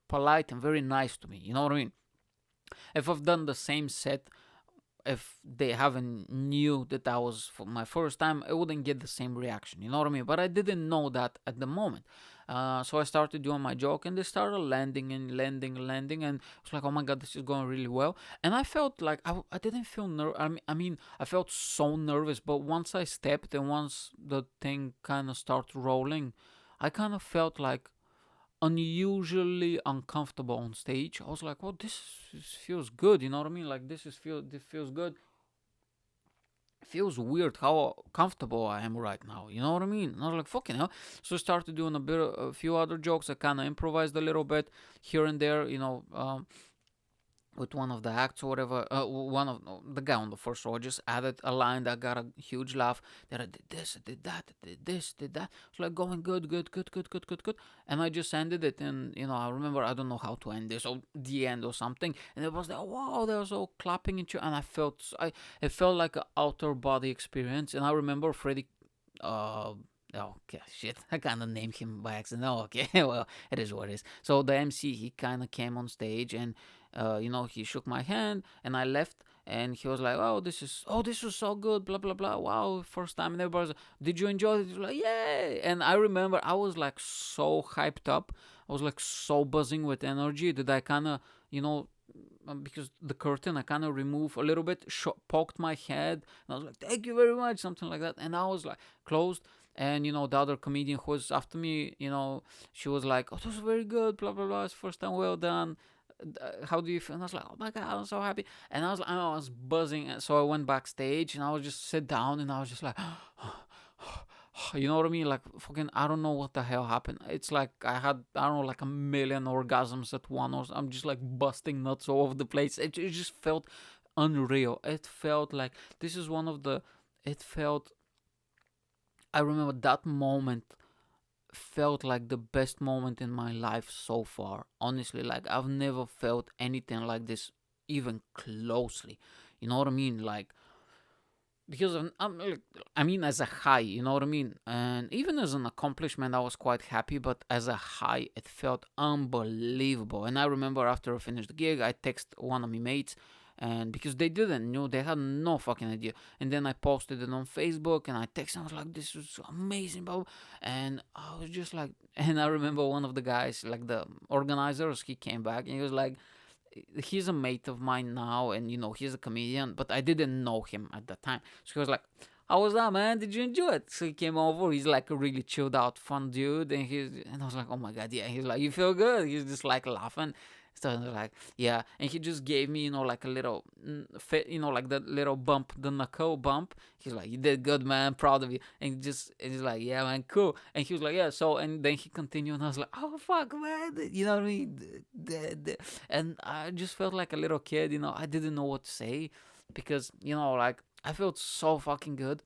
polite and very nice to me. You know what I mean? If I've done the same set, if they haven't knew that that was for my first time, I wouldn't get the same reaction. You know what I mean? But I didn't know that at the moment. So I started doing my joke, and they started landing, and it's like, oh my god, this is going really well. And I felt like I didn't feel I mean, I felt so nervous. But once I stepped, and once the thing kind of started rolling, I kind of felt like unusually uncomfortable on stage. I was like, "Oh, this feels good." You know what I mean? Like, this feels good. It feels weird how comfortable I am right now. You know what I mean? And I was like, "Fucking hell!" So I started doing a few other jokes. I kind of improvised a little bit here and there. With one of the acts or whatever, one of the guy on the first row, I just added a line that got a huge laugh. That I did this, I did that, I did this, did that. It's like going good, good, good, good, good, good, good. And I just ended it, and I remember, I don't know how to end this, or the end or something. And it was like, wow, they were so clapping at you, and it felt like an outer body experience. And I remember Freddie. Oh, okay, shit. I kind of named him by accident. Oh, okay. Well, it is what it is. So the MC, he kind of came on stage, and, he shook my hand, and I left, and he was like, this was so good, blah, blah, blah. Wow, first time. And everybody was like, did you enjoy it? He was like, yay. And I remember I was like so hyped up. I was like so buzzing with energy that I kind of, because the curtain, I kind of removed a little bit, poked my head, and I was like, thank you very much, something like that. And I was like, closed. And, the other comedian who was after me, she was like, oh, this was very good, blah, blah, blah. It's first time, well done. How do you feel? And I was like, oh my God, I'm so happy. And I was buzzing. So I went backstage, and I was just sit down, and I was just like, you know what I mean? Like, fucking, I don't know what the hell happened. It's like I had, I don't know, like a million orgasms at once. I'm just like busting nuts all over the place. It just felt unreal. It felt like this is I remember that moment felt like the best moment in my life so far. Honestly, like, I've never felt anything like this even closely. You know what I mean? Like, because as a high, you know what I mean? And even as an accomplishment, I was quite happy, but as a high, it felt unbelievable. And I remember after I finished the gig, I texted one of my mates, and because they didn't know, they had no fucking idea. And then I posted it on Facebook, and I texted, I was like, this is amazing, bro. And I was just like, and I remember one of the guys, like the organizers, he came back, and he was like, he's a mate of mine now, and he's a comedian, but I didn't know him at the time. So he was like, how was that, man? Did you enjoy it? So he came over. He's like a really chilled out, fun dude, and I was like, oh my god, yeah. He's like, you feel good? He's just like laughing. So I was like, yeah, and he just gave me, like a little, like that little bump, the knuckle bump. He's like, you did good, man, proud of you. And he's like, yeah, man, cool. And he was like, yeah, so, and then he continued, and I was like, oh fuck, man, you know what I mean? And I just felt like a little kid, I didn't know what to say because, like I felt so fucking good.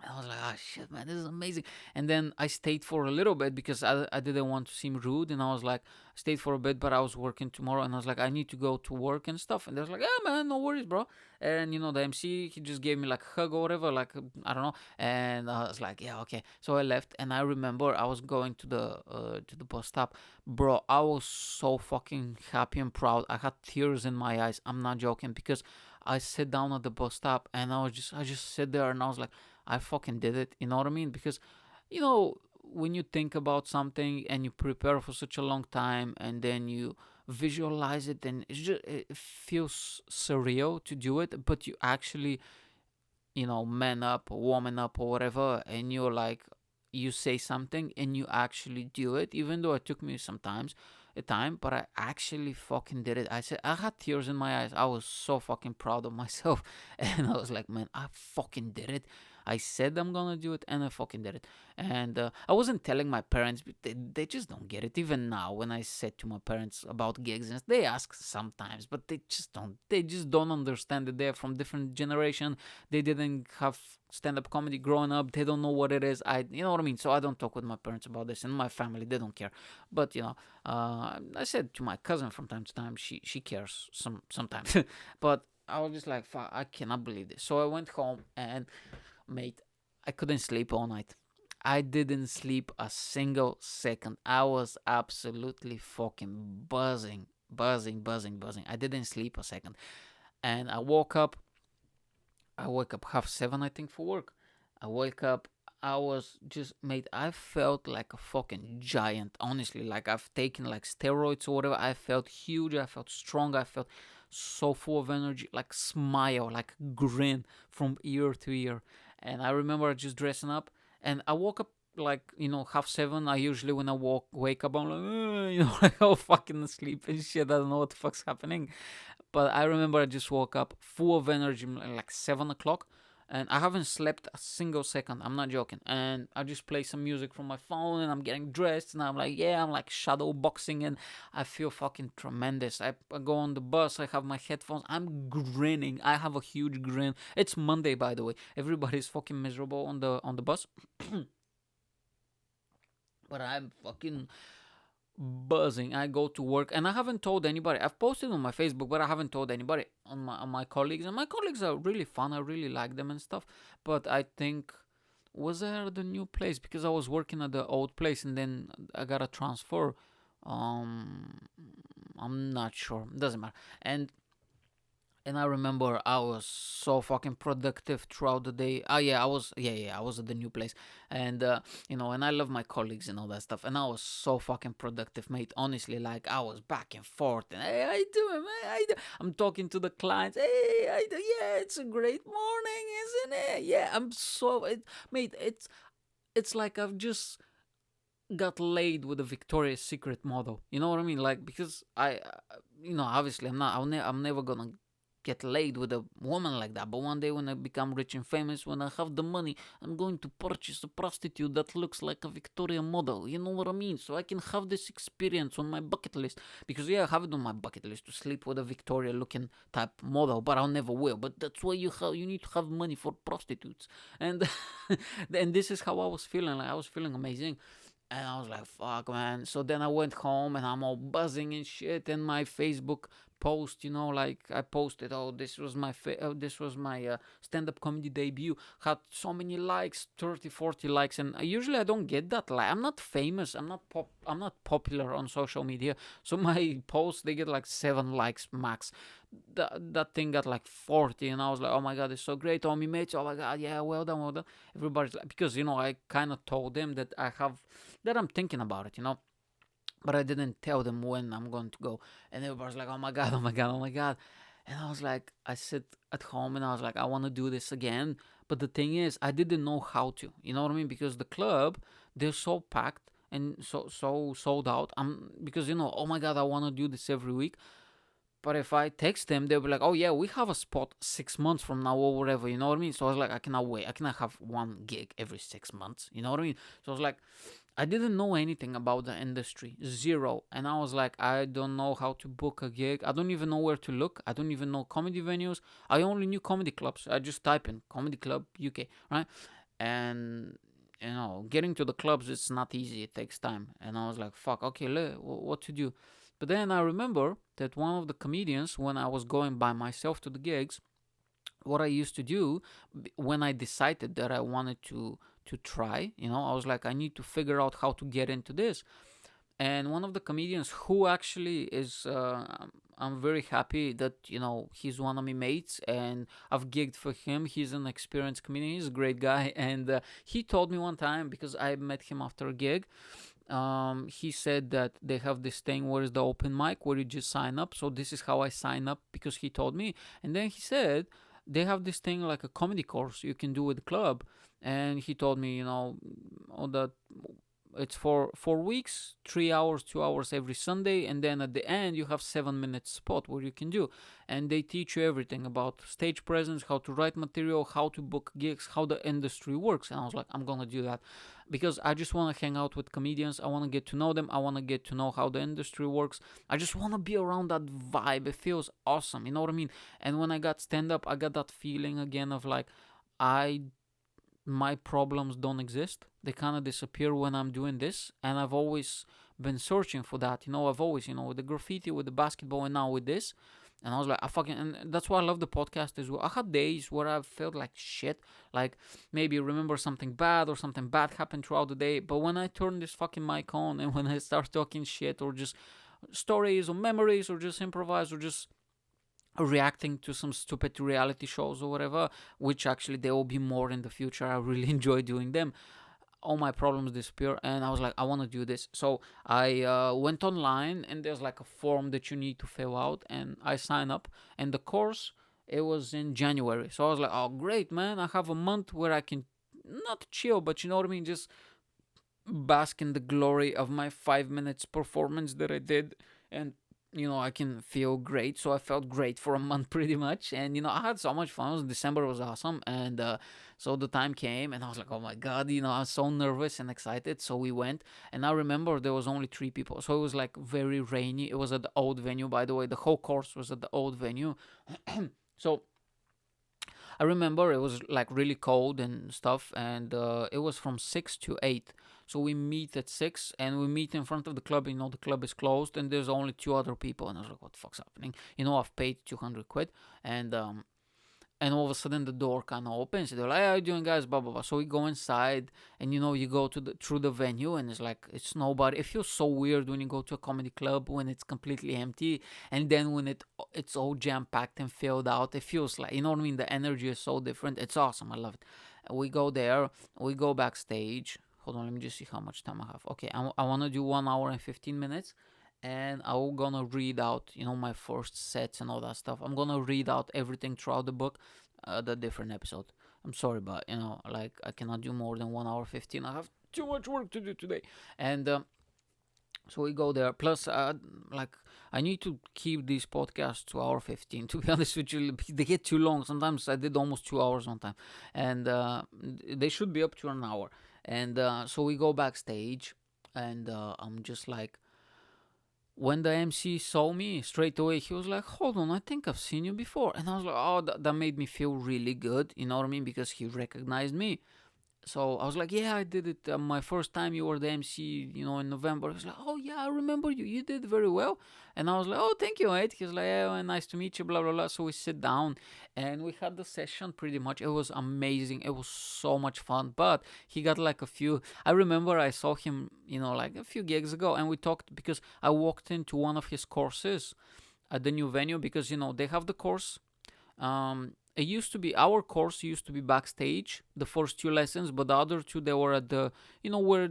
And I was like, oh shit, man, this is amazing. And then I stayed for a little bit because I didn't want to seem rude. And I was like, stayed for a bit, but I was working tomorrow. And I was like, I need to go to work and stuff. And they was like, yeah, man, no worries, bro. And, the MC, he just gave me like a hug or whatever, like, I don't know. And I was like, yeah, okay. So I left. And I remember I was going to the bus stop. Bro, I was so fucking happy and proud. I had tears in my eyes. I'm not joking because I sat down at the bus stop and I just sit there and I was like, I fucking did it. You know what I mean? Because, when you think about something and you prepare for such a long time and then you visualize it, and it feels surreal to do it, but you actually, man up, woman up, or whatever, and you're like, you say something and you actually do it, even though it took me sometimes a time, but I actually fucking did it. I had tears in my eyes. I was so fucking proud of myself, and I was like, man, I fucking did it. I said I'm gonna do it, and I fucking did it. And I wasn't telling my parents, but they just don't get it. Even now, when I said to my parents about gigs, and they ask sometimes, but they just don't. They just don't understand that they're from different generation. They didn't have stand-up comedy growing up. They don't know what it is. You know what I mean. So I don't talk with my parents about this, and my family, they don't care. But I said to my cousin from time to time, she cares sometimes. But I was just like, fuck, I cannot believe this. So I went home and, mate, I couldn't sleep all night. I didn't sleep a single second. I was absolutely fucking buzzing, buzzing, buzzing, buzzing. I didn't sleep a second. And I woke up. I woke up 7:30, I think, for work. I woke up. I was just, mate, I felt like a fucking giant. Honestly, like I've taken like steroids or whatever. I felt huge. I felt strong. I felt so full of energy. Like smile, like grin from ear to ear. And I remember just dressing up, and I woke up like 7:30. I usually, when I wake up, I'm like, like all fucking asleep and shit. I don't know what the fuck's happening. But I remember I just woke up full of energy like 7 o'clock, and I haven't slept a single second. I'm not joking. And I just play some music from my phone, and I'm getting dressed, and I'm like, yeah, I'm like shadow boxing, and I feel fucking tremendous. I go on the bus, I have my headphones, I'm grinning. I have a huge grin. It's Monday, by the way. Everybody's fucking miserable on the bus. But I'm fucking buzzing. I go to work and I haven't told anybody. I've posted on my Facebook, but I haven't told anybody on my colleagues. And my colleagues are really fun. I really like them and stuff. But I think, was there the new place, because I was working at the old place and then I got a transfer. Um, I'm not sure. Doesn't matter. And I remember I was so fucking productive throughout the day. Oh yeah, I was at the new place, and and I love my colleagues and all that stuff. And I was so fucking productive, mate. Honestly, like I was back and forth, and hey, how you doing, man? I'm talking to the clients. Hey, yeah, it's a great morning, isn't it? Yeah, mate. It's like I've just got laid with a Victoria's Secret model. You know what I mean? Like, because obviously I'm never gonna get laid with a woman like that. But one day when I become rich and famous, when I have the money, I'm going to purchase a prostitute that looks like a Victoria model. You know what I mean? So I can have this experience on my bucket list. Because yeah, I have it on my bucket list to sleep with a Victoria looking type model, but I'll never will. But that's why you need to have money for prostitutes. And and this is how I was feeling. Like I was feeling amazing. And I was like, fuck, man. So then I went home and I'm all buzzing and shit. And my Facebook post, like I posted, oh, this was my stand-up comedy debut. Had so many likes, 30, 40 likes. And usually I don't get that. Like, I'm not famous. I'm not popular on social media. So my posts, they get like 7 likes max. That thing got like 40, and I was like, oh my god, it's so great. All my mates, oh my god, yeah, well done, well done. Everybody's like, because I kind of told them that I'm thinking about it, but I didn't tell them when I'm going to go. And everybody's like, oh my god, oh my god, oh my god. And I was like, I sit at home and I was like, I want to do this again. But the thing is, I didn't know how to. You know what I mean? Because the club, they're so packed and so sold out. Because oh my god, I want to do this every week. But if I text them, they'll be like, "Oh yeah, we have a spot 6 months from now or whatever." You know what I mean? So I was like, I cannot wait. I cannot have one gig every 6 months. You know what I mean? So I was like, I didn't know anything about the industry, zero. And I was like, I don't know how to book a gig. I don't even know where to look. I don't even know comedy venues. I only knew comedy clubs. I just type in comedy club UK, right? And getting to the clubs, it's not easy. It takes time. And I was like, fuck, okay, what to do? But then I remember that one of the comedians, when I was going by myself to the gigs, what I used to do when I decided that I wanted to try, I was like, I need to figure out how to get into this. And one of the comedians who actually is, I'm very happy that he's one of my mates, and I've gigged for him. He's an experienced comedian. He's a great guy, and he told me one time, because I met him after a gig. He said that they have this thing where is the open mic where you just sign up. So this is how I sign up, because he told me. And then he said they have this thing like a comedy course you can do with the club. And he told me, all that it's for 4 weeks, 3 hours, 2 hours every Sunday, and then at the end you have 7 minutes spot where you can do, and they teach you everything about stage presence, how to write material, how to book gigs, how the industry works. And I was like, I'm gonna do that because I just want to hang out with comedians. I want to get to know them. I want to get to know how the industry works. I just want to be around that vibe. It feels awesome. You know what I mean? And when I got stand up, I got that feeling again of like, I my problems don't exist. They kind of disappear when I'm doing this. And I've always been searching for that. I've always, with the graffiti, with the basketball, and now with this. And I was like, and that's why I love the podcast as well. I had days where I felt like shit, like maybe remember something bad or something bad happened throughout the day. But when I turn this fucking mic on and when I start talking shit or just stories or memories or just improvise or just reacting to some stupid reality shows or whatever, which actually there will be more in the future. I really enjoy doing them. All my problems disappear, and I was like, I want to do this. So I went online, and there's like a form that you need to fill out, and I sign up. And the course, it was in January, so I was like, oh great, man, I have a month where I can not chill, but you know what I mean, just bask in the glory of my 5 minutes performance that I did. And I can feel great. So I felt great for a month pretty much. And, I had so much fun. December was awesome. And so the time came and I was like, oh my God, I was so nervous and excited. So we went. And I remember there was only 3 people. So it was like very rainy. It was at the old venue, by the way. The whole course was at the old venue. So I remember it was like really cold and stuff. And it was from 6 to 8. So we meet at 6 and we meet in front of the club. The club is closed and there's only 2 other people. And I was like, what the fuck's happening? I've paid 200 quid. And all of a sudden the door kind of opens. They're like, hey, how you doing, guys? Blah, blah, blah. So we go inside and, you go through the venue and it's like, it's nobody. It feels so weird when you go to a comedy club when it's completely empty. And then when it's all jam-packed and filled out, it feels like, you know what I mean? The energy is so different. It's awesome. I love it. We go there. We go backstage. Hold on, let me just see how much time I have. Okay, I want to do 1 hour and 15 minutes. And I'm gonna read out, my first sets and all that stuff. I'm gonna read out everything throughout the book, the different episode. I'm sorry, but, like, I cannot do more than 1 hour 15. I have too much work to do today. And so we go there. Plus, like, I need to keep these podcasts to hour 15. To be honest with you, they get too long. Sometimes I did almost 2 hours one time. And they should be up to an hour. And so we go backstage, and I'm just like, when the MC saw me straight away, he was like, hold on, I think I've seen you before. And I was like, oh, that made me feel really good, you know what I mean? Because he recognized me. So I was like, yeah, I did it. My first time you were the MC, in November. He was like, oh, yeah, I remember you. You did very well. And I was like, oh, thank you, mate. He was like, yeah, well, nice to meet you, blah, blah, blah. So we sit down and we had the session pretty much. It was amazing. It was so much fun. But he got like a few. I remember I saw him, like a few gigs ago. And we talked because I walked into one of his courses at the new venue because, they have the course. it used to be our course used to be backstage the first two lessons, but the other two they were at the where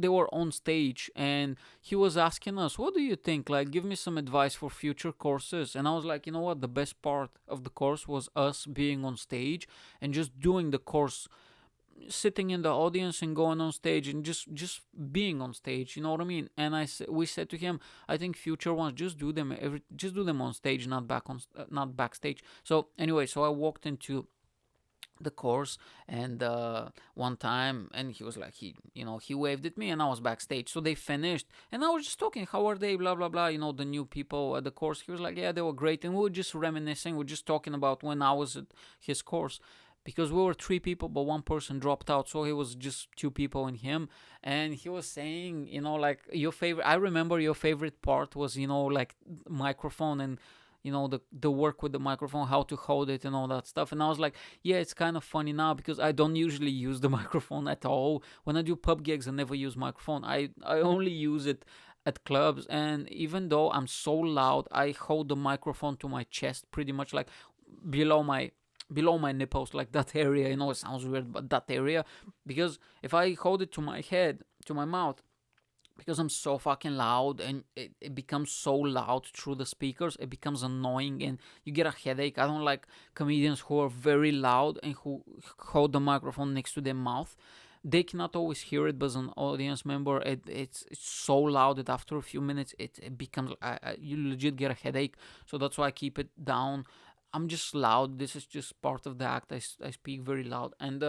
they were on stage, and he was asking us, what do you think, like give me some advice for future courses. And I was like, you know what, the best part of the course was us being on stage and just doing the course, sitting in the audience and going on stage and just being on stage, you know what I mean. And we said to him, I think future ones just do them on stage, not backstage. So anyway, so I walked into the course, and one time, and he was like, he waved at me, and I was backstage. So they finished, and I was just talking, how are they, blah blah blah, the new people at the course. He was like, yeah, they were great. And we were just reminiscing, we are just talking about when I was at his course, because we were three people, but one person dropped out, so it was just two people and him. And he was saying, like, your favorite, I remember your favorite part was, like microphone, and the work with the microphone, how to hold it and all that stuff. And I was like, yeah, it's kind of funny now, because I don't usually use the microphone at all. When I do pub gigs, I never use microphone. I only use it at clubs. And even though I'm so loud, I hold the microphone to my chest, pretty much, like below my nipples, like that area. It sounds weird, but that area, because if I hold it to my head, to my mouth, because I'm so fucking loud, and it becomes so loud through the speakers, it becomes annoying and you get a headache. I don't like comedians who are very loud and who hold the microphone next to their mouth. They cannot always hear it, but as an audience member, it's so loud that after a few minutes it becomes, you legit get a headache. So that's why I keep it down. I'm just loud. This is just part of the act. I speak very loud. And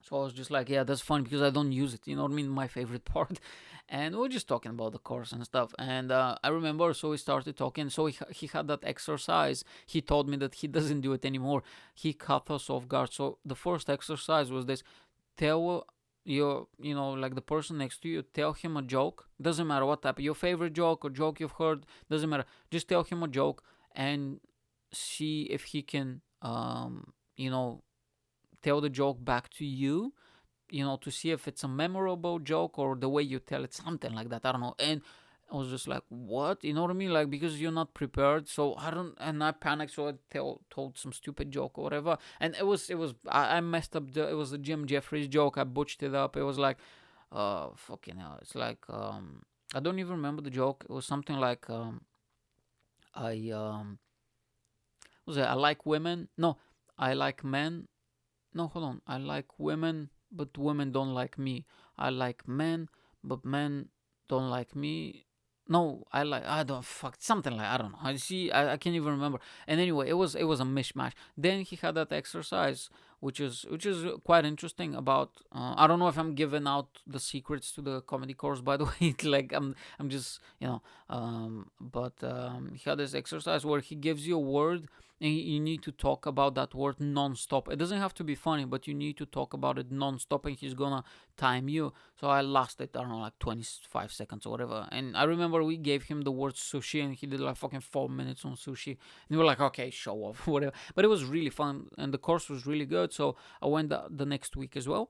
so I was just like, yeah, that's fun, because I don't use it. You know what I mean? My favorite part. And we were just talking about the course and stuff. And I remember, so we started talking. So he had that exercise. He told me that he doesn't do it anymore. He caught us off guard. So the first exercise was this: tell like the person next to you, tell him a joke. Doesn't matter what type, your favorite joke or joke you've heard, doesn't matter. Just tell him a joke and see if he can, tell the joke back to you, to see if it's a memorable joke or the way you tell it, something like that. I don't know. And I was just like, what? You know what I mean? Like, because you're not prepared. So and I panicked. So I told some stupid joke or whatever. And I messed up it was a Jim Jeffries joke. I butched it up. It was like, fucking hell. It's like, I don't even remember the joke. It was something like, I, was it, I like women. No, I like men. No, hold on. I like women, but women don't like me. I like men, but men don't like me. No, I don't, fuck, something like, I don't know. I see, I can't even remember. And anyway, it was a mishmash. Then he had that exercise, which is quite interesting. About I don't know if I'm giving out the secrets to the comedy course, by the way. Like, I'm just, but he had this exercise where he gives you a word, and you need to talk about that word non-stop. It doesn't have to be funny, but you need to talk about it non-stop, and he's gonna time you. So I lasted, I don't know, like 25 seconds or whatever. And I remember we gave him the word sushi, and he did like fucking 4 minutes on sushi. And we were like, okay, show off, whatever. But it was really fun, and the course was really good. So I went the next week as well.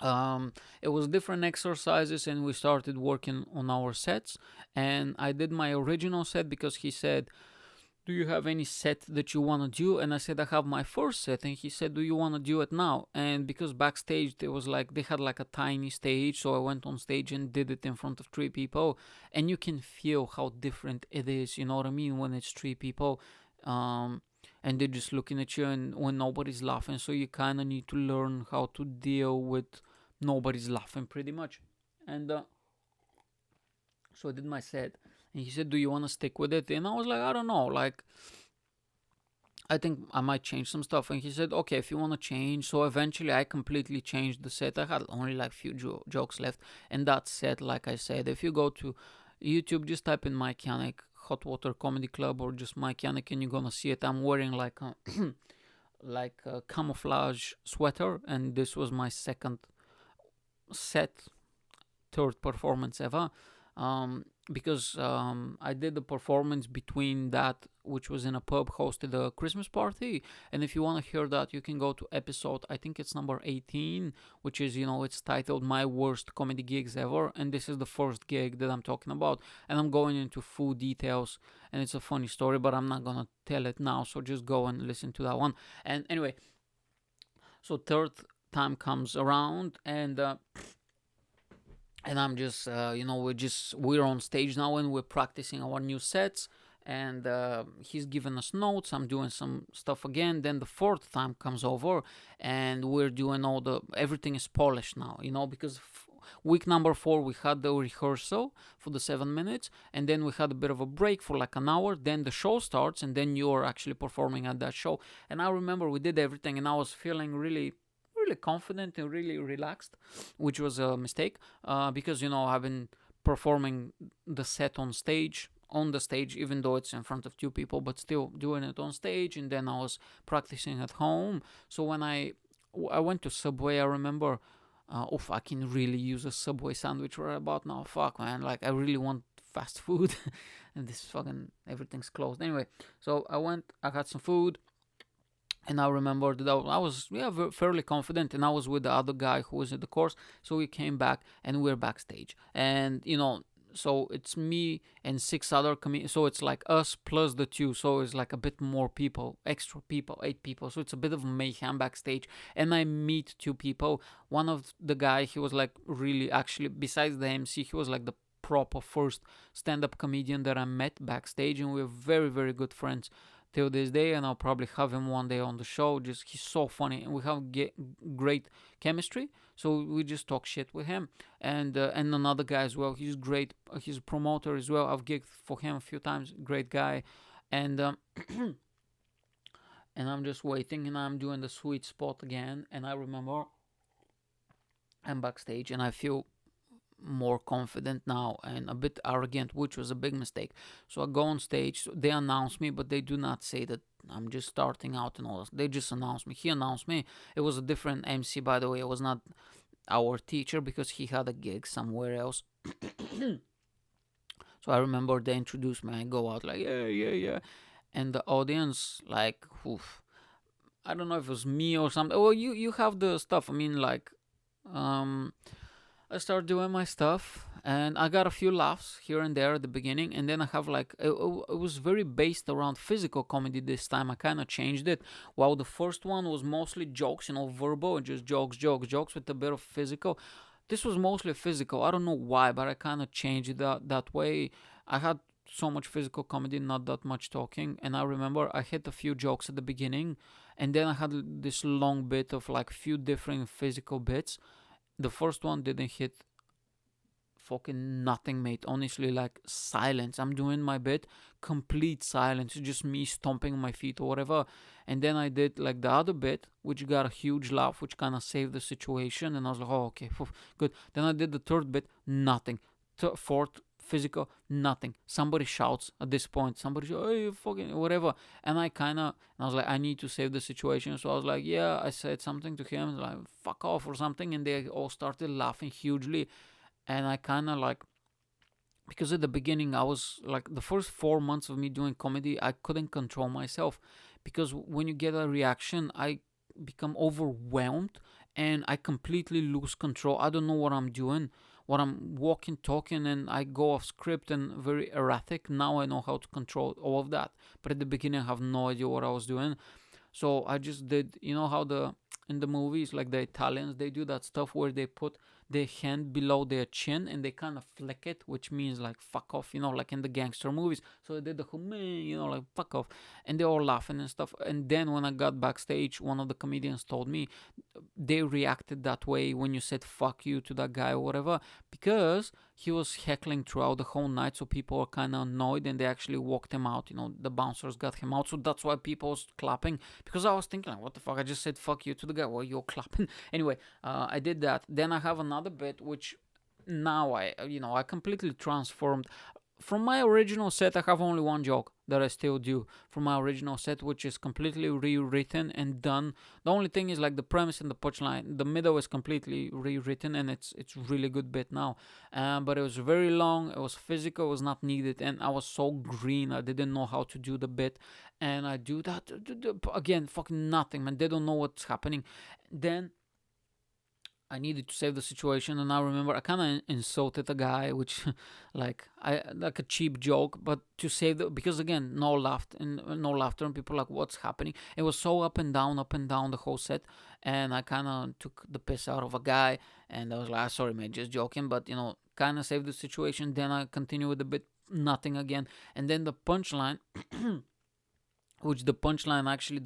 It was different exercises, and we started working on our sets. And I did my original set, because he said, do you have any set that you want to do? And I said, I have my first set. And he said, do you want to do it now? And because backstage they had like a tiny stage, so I went on stage and did it in front of three people. And you can feel how different it is, you know what I mean, when it's three people, and they're just looking at you, and when nobody's laughing. So you kind of need to learn how to deal with nobody's laughing, pretty much. And so I did my set. And he said, do you want to stick with it? And I was like, I don't know. Like, I think I might change some stuff. And he said, okay, if you want to change. So eventually I completely changed the set. I had only like few jokes left. And that set, like I said, if you go to YouTube, just type in Mike Yanek Hot Water Comedy Club, or just Mike Yanek, and you're going to see it. I'm wearing like a camouflage sweater. And this was my second set, third performance ever. because I did the performance between that, which was in a pub, hosted a Christmas party. And if you want to hear that, you can go to episode, I think it's number 18, which is, it's titled My Worst Comedy Gigs Ever. And this is the first gig that I'm talking about. And I'm going into full details. And it's a funny story, but I'm not going to tell it now. So just go and listen to that one. And anyway, so third time comes around, and I'm just, we're on stage now and we're practicing our new sets. And he's giving us notes. I'm doing some stuff again. Then the fourth time comes over, and we're doing everything is polished now, because week number 4 we had the rehearsal for the 7 minutes, and then we had a bit of a break for like an hour. Then the show starts, and then you're actually performing at that show. And I remember we did everything, and I was feeling really confident and really relaxed, which was a mistake, because I've been performing the set on the stage, even though it's in front of 2 people, but still doing it on stage. And then I was practicing at home. So when I went to Subway, I remember, I can really use a Subway sandwich right about now. Fuck, man, like I really want fast food, and this fucking everything's closed. Anyway, so I got some food. And I remember that I was fairly confident, and I was with the other guy who was in the course. So we came back, and we're backstage, and so it's me and 6 other so it's like us plus the 2, so it's like a bit more people, extra people, 8 people. So it's a bit of mayhem backstage, and I meet 2 people. One of the guy, he was like really, actually, besides the MC, he was like the proper first stand-up comedian that I met backstage, and we were very, very good friends till this day, and I'll probably have him one day on the show. Just, he's so funny, and we have great chemistry. So we just talk shit with him, and another guy as well. He's great. He's a promoter as well. I've gigged for him a few times. Great guy, and and I'm just waiting, and I'm doing the sweet spot again. And I remember I'm backstage, and I feel more confident now and a bit arrogant, which was a big mistake. So I go on stage, they announce me, but they do not say that I'm just starting out and all this. They just announce me. He announced me. It was a different MC, by the way. It was not our teacher, because he had a gig somewhere else. So I remember they introduced me. I go out like, yeah. And the audience, like, oof, I don't know if it was me or something. Well, you have the stuff. I mean, like, I started doing my stuff, and I got a few laughs here and there at the beginning, and then I have like, it was very based around physical comedy this time. I kind of changed it. While the first one was mostly jokes, verbal, and just jokes with a bit of physical. This was mostly physical. I don't know why, but I kind of changed it that way. I had so much physical comedy, not that much talking, and I remember I hit a few jokes at the beginning, and then I had this long bit of like few different physical bits. The first one didn't hit fucking nothing, mate. Honestly, like silence. I'm doing my bit, complete silence. Just me stomping on my feet or whatever. And then I did like the other bit, which got a huge laugh, which kind of saved the situation. And I was like, oh, okay, good. Then I did the third bit, nothing. Fourth, physical, nothing. Somebody shouts at this point. Somebody shouts, hey, fucking whatever. And I was like, I need to save the situation. So I was like, yeah, I said something to him, like, fuck off or something. And they all started laughing hugely. And I kind of like, because at the beginning, I was like, the first 4 months of me doing comedy, I couldn't control myself. Because when you get a reaction, I become overwhelmed and I completely lose control. I don't know what I'm doing. What I'm walking, talking, and I go off script and very erratic. Now I know how to control all of that. But at the beginning, I have no idea what I was doing. So I just did, how in the movies, like the Italians, they do that stuff where they put their hand below their chin and they kind of flick it, which means like fuck off, like in the gangster movies. So I did the whole like fuck off, and they all laughing and stuff. And then when I got backstage, one of the comedians told me they reacted that way when you said fuck you to that guy or whatever, because he was heckling throughout the whole night, so people were kind of annoyed and they actually walked him out. The bouncers got him out, so that's why people was clapping. Because I was thinking, like, what the fuck? I just said fuck you to the guy. Well, you're clapping. Anyway, I did that. Then I have another bit which now I completely transformed. from my original set, I have only one joke that I still do from my original set, which is completely rewritten and done. The only thing is like the premise and the punchline. The middle is completely rewritten, and it's really good bit now. But it was very long. It was physical. It was not needed, and I was so green. I didn't know how to do the bit, and I do that again. Fucking nothing, man. They don't know what's happening. Then I needed to save the situation, and I remember I kind of insulted a guy, which, like a cheap joke, but to save the because again no laughter, and people like what's happening. It was so up and down the whole set, and I kind of took the piss out of a guy, and I was like, sorry mate, just joking, but kind of saved the situation. Then I continue with the bit, nothing again, and then the punchline. Which the punchline actually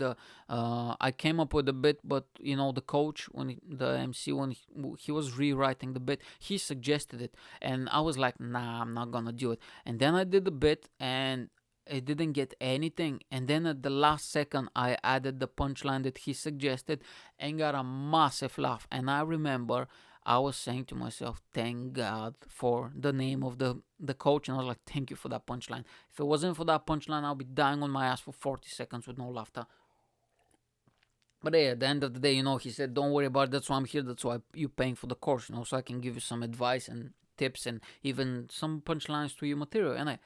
I came up with a bit, but the coach the MC when he was rewriting the bit, he suggested it, and I was like, nah, I'm not gonna do it. And then I did the bit, and it didn't get anything. And then at the last second, I added the punchline that he suggested, and got a massive laugh. And I remember I was saying to myself, thank God for the name of the coach. And I was like, thank you for that punchline. If it wasn't for that punchline, I'll be dying on my ass for 40 seconds with no laughter. But yeah, at the end of the day, he said, don't worry about it. That's why I'm here. That's why you're paying for the course, so I can give you some advice and tips and even some punchlines to your material. And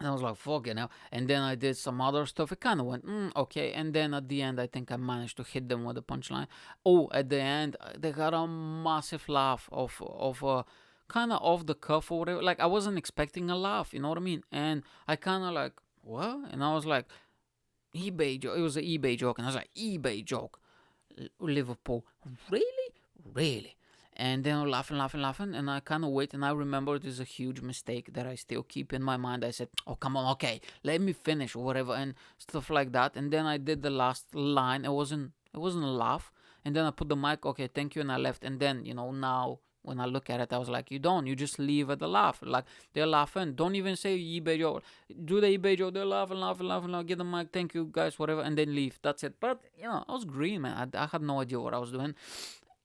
and I was like, fuck it now. And then I did some other stuff. It kind of went, okay. And then at the end, I think I managed to hit them with a punchline. Oh, at the end, they got a massive laugh of kind of off the cuff or whatever. Like, I wasn't expecting a laugh, you know what I mean? And I kind of like, what? And I was like, eBay joke. It was an eBay joke. And I was like, eBay joke. Liverpool. Really? Really? And then laughing, and I kind of wait, and I remember it is a huge mistake that I still keep in my mind. I said, oh, come on, okay, let me finish, or whatever, and stuff like that. And then I did the last line. It wasn't a laugh. And then I put the mic, okay, thank you, and I left. And then, now when I look at it, I was like, you just leave at the laugh. Like, they're laughing. Don't even say eBay joke. Do the eBay joke. They're laughing. Get the mic, thank you, guys, whatever, and then leave. That's it. But, I was green, man. I had no idea what I was doing.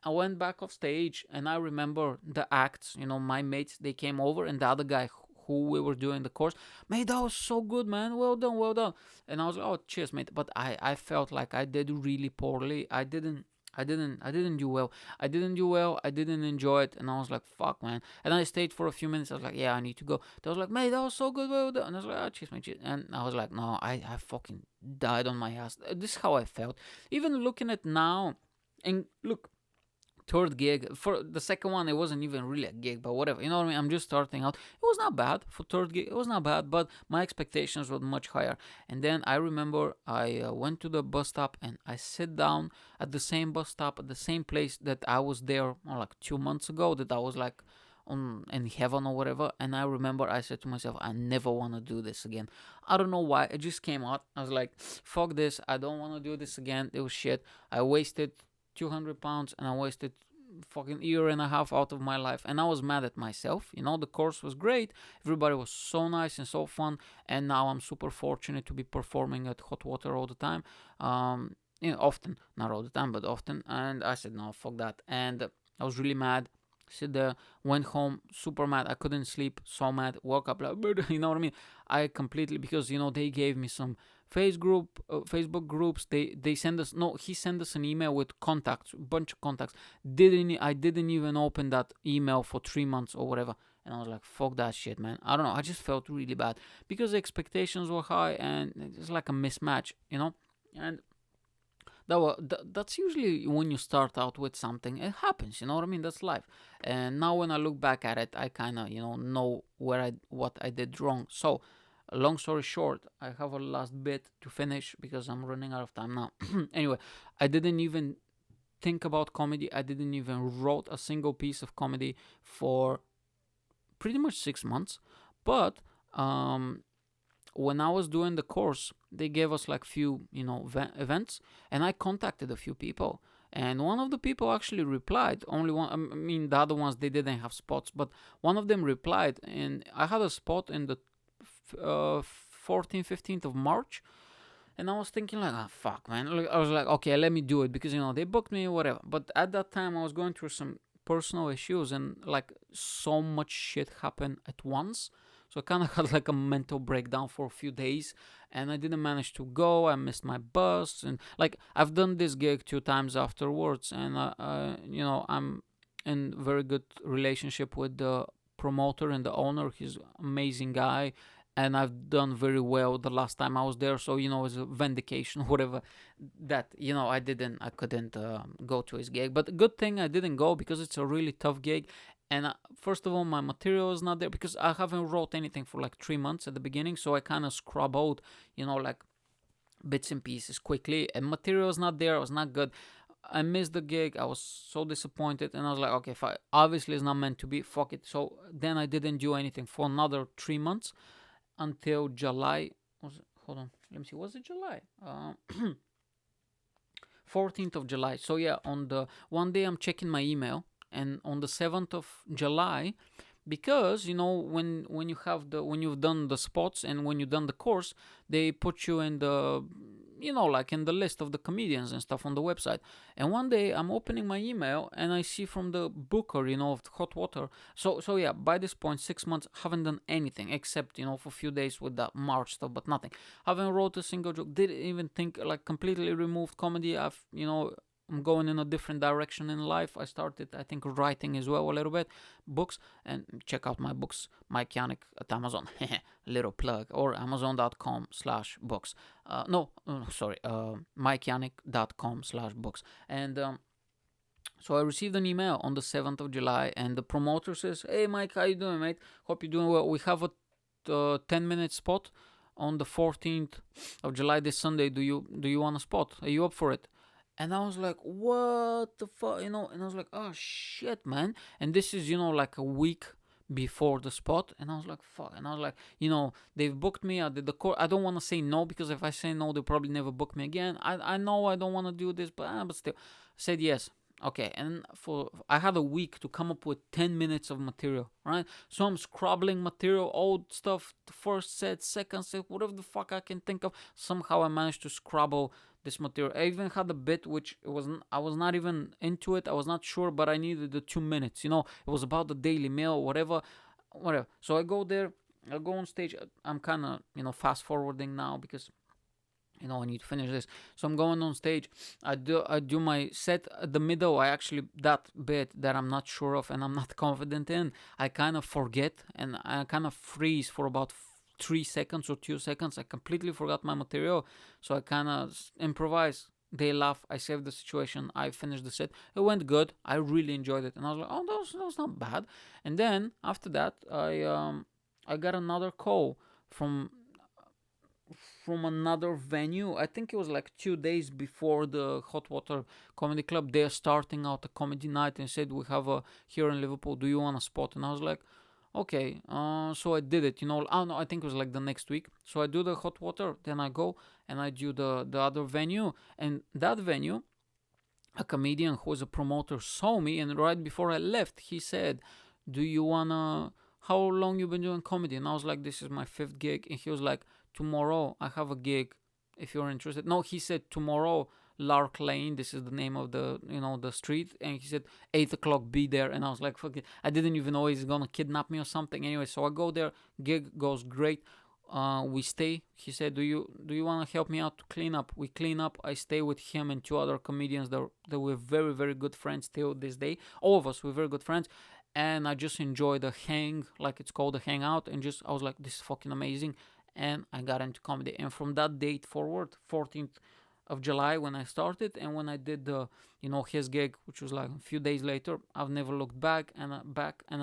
I went back off stage, and I remember the acts, my mates, they came over, and the other guy who we were doing the course, mate, that was so good, man, well done. And I was like, oh, cheers, mate. But I felt like I did really poorly. I didn't do well. I didn't enjoy it, and I was like, fuck, man. And I stayed for a few minutes. I was like, yeah, I need to go. They was like, mate, that was so good, well done. And I was like, oh, cheers, mate, cheers. And I was like, no, I fucking died on my ass. This is how I felt. Even looking at now, and look, third gig. For the second one, it wasn't even really a gig, but whatever, you know what I mean? I'm just starting out. It was not bad for third gig. It was not bad, but my expectations were much higher. And then I remember I went to the bus stop, and I sit down at the same bus stop at the same place that I was there like 2 months ago, that I was like in heaven or whatever. And I remember I said to myself, I never want to do this again. I don't know why. It just came out. I was like, fuck this. I don't want to do this again. It was shit. I wasted 200 pounds, and I wasted fucking year and a half out of my life, and I was mad at myself. The course was great, everybody was so nice and so fun, and now I'm super fortunate to be performing at Hot Water all the time, often, not all the time, but often. And I said, no, fuck that. And I was really mad. Sit there, went home, super mad. I couldn't sleep, so mad. Woke up like, you know what I mean? I completely, because they gave me some Facebook groups. They send us, no, he sent us an email with contacts, bunch of contacts. I didn't even open that email for 3 months or whatever. And I was like, fuck that shit, man. I don't know. I just felt really bad because the expectations were high, and it's like a mismatch, And that's usually when you start out with something, it happens, you know what I mean? That's life. And now when I look back at it, I kind of know what I did wrong. So long story short, I have a last bit to finish because I'm running out of time now. Anyway, I didn't even think about comedy. I didn't even wrote a single piece of comedy for pretty much 6 months. But when I was doing the course, they gave us like few, events, and I contacted a few people. And one of the people actually replied. Only one, I mean, the other ones, they didn't have spots, but one of them replied, and I had a spot in the 14th, 15th of March. And I was thinking like, fuck, man. I was like, okay, let me do it because, they booked me, whatever. But at that time, I was going through some personal issues, and like so much shit happened at once. So I kind of had like a mental breakdown for a few days, and I didn't manage to go. I missed my bus, and like I've done this gig 2 times afterwards, and I'm in very good relationship with the promoter and the owner. He's an amazing guy, and I've done very well the last time I was there. So it's a vindication, whatever. That I couldn't go to his gig, but good thing I didn't go because it's a really tough gig. And first of all, my material is not there because I haven't wrote anything for like 3 months at the beginning, so I kind of scrub out, like bits and pieces quickly, and material is not there. It was not good. I missed the gig. I was so disappointed, and I was like, okay, fine. Obviously, it's not meant to be. Fuck it. So then I didn't do anything for another 3 months until July. Hold on, let me see. Was it July? 14th of July. So yeah, on the one day I'm checking my email, and on the 7th of July, because when you've done the spots and when you've done the course, they put you in the like in the list of the comedians and stuff on the website. And one day I'm opening my email and I see from the booker, of Hot Water. So yeah, by this point, 6 months, haven't done anything except, for a few days with that March stuff, but nothing. Haven't wrote a single joke. Didn't even think, like, completely removed comedy. I'm going in a different direction in life. I started, I think, writing as well a little bit, books, and check out my books, Mike Yanek at Amazon, little plug, or amazon.com/books. MikeYanek.com/books. And so I received an email on the 7th of July, and the promoter says, "Hey Mike, how you doing, mate? Hope you're doing well. We have a 10-minute spot on the 14th of July this Sunday. Do you want a spot? Are you up for it?" And I was like, what the fuck, And I was like, oh shit, man. And this is, like a week before the spot. And I was like, fuck. And I was like, they've booked me. I did the course. I don't want to say no, because if I say no, they'll probably never book me again. I know I don't want to do this, but still. I said yes. Okay, and I had a week to come up with 10 minutes of material, right? So I'm scrabbling material, old stuff, the first set, second set, whatever the fuck I can think of. Somehow I managed to scrabble this material. I even had a bit which I was not even into it. I was not sure, but I needed the 2 minutes. It was about the Daily Mail, whatever. So I go there, I go on stage. I'm kind of fast forwarding now because I need to finish this. So I'm going on stage. I do my set at the middle. That bit that I'm not sure of and I'm not confident in, I kind of forget and I kind of freeze for about 3 seconds or 2 seconds. I completely forgot my material. So I kind of improvise. They laugh. I save the situation. I finished the set. It went good. I really enjoyed it. And I was like, oh, that was not bad. And then after that, I got another call from another venue. I think it was like 2 days before the Hot Water Comedy Club. They're starting out a comedy night and said, we have a here in Liverpool. Do you want a spot? And I was like, okay. So I did it. I think it was like the next week. So I do the Hot Water. Then I go and I do the other venue. And that venue, a comedian who was a promoter saw me. And right before I left, he said, do you want to... How long you been doing comedy? And I was like, this is my 5th gig. And he was like, tomorrow I have a gig if you're interested. No, he said tomorrow, Lark Lane, this is the name of the the street, and he said 8 o'clock be there. And I was like, fuck it. I didn't even know he's gonna kidnap me or something. Anyway, so I go there, gig goes great. We stay. He said, do you want to help me out to clean up? We clean up. I stay with him and 2 other comedians that were very, very good friends till this day. All of us were very good friends. And I just enjoyed the hang, like it's called, the hangout, and I was like, this is fucking amazing. And I got into comedy. And from that date forward, 14th of July when I started, and when I did the, his gig, which was like a few days later, I've never looked back, and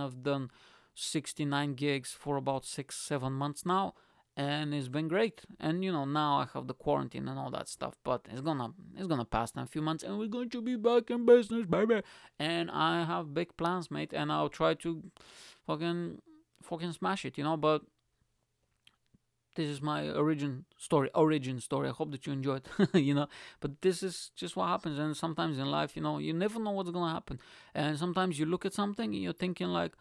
I've done 69 gigs for about 6-7 months now, and it's been great. And now I have the quarantine and all that stuff, but it's gonna pass in a few months, and we're going to be back in business, baby. And I have big plans, mate, and I'll try to fucking smash it, but this is my origin story. I hope that you enjoyed, But this is just what happens. And sometimes in life, you never know what's going to happen. And sometimes you look at something and you're thinking like,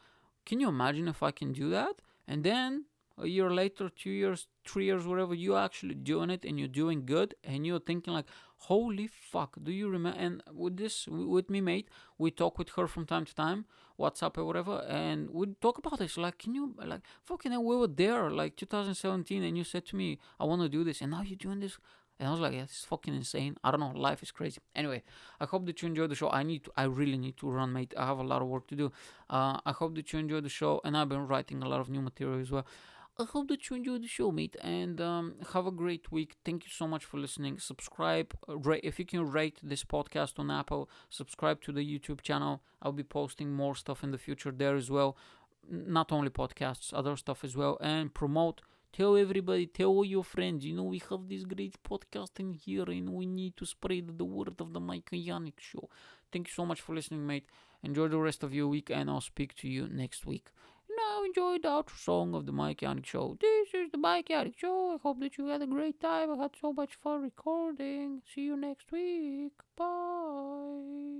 can you imagine if I can do that? And then a year later, 2 years, 3 years, whatever, you're actually doing it and you're doing good, and you're thinking like, holy fuck, do you remember? And with me, mate, we talk with her from time to time, WhatsApp or whatever, and we talk about this. Like, can you, like, fucking hell, we were there, like 2017, and you said to me, I want to do this, and now you're doing this. And I was like, yeah, it's fucking insane. I don't know, life is crazy. Anyway, I hope that you enjoyed the show. I really need to run, mate. I have a lot of work to do. I hope that you enjoyed the show, and I've been writing a lot of new material as well. I hope that you enjoyed the show, mate, and have a great week. Thank you so much for listening. Subscribe, if you can rate this podcast on Apple, subscribe to the YouTube channel. I'll be posting more stuff in the future there as well. Not only podcasts, other stuff as well, and promote. Tell everybody, tell all your friends. We have this great podcast in here, and we need to spread the word of the Mike and Yanek show. Thank you so much for listening, mate. Enjoy the rest of your week, and I'll speak to you next week. Now enjoy the outro song of the Mike Yanek Show. This is the Mike Yanek Show. I hope that you had a great time. I had so much fun recording. See you next week. Bye.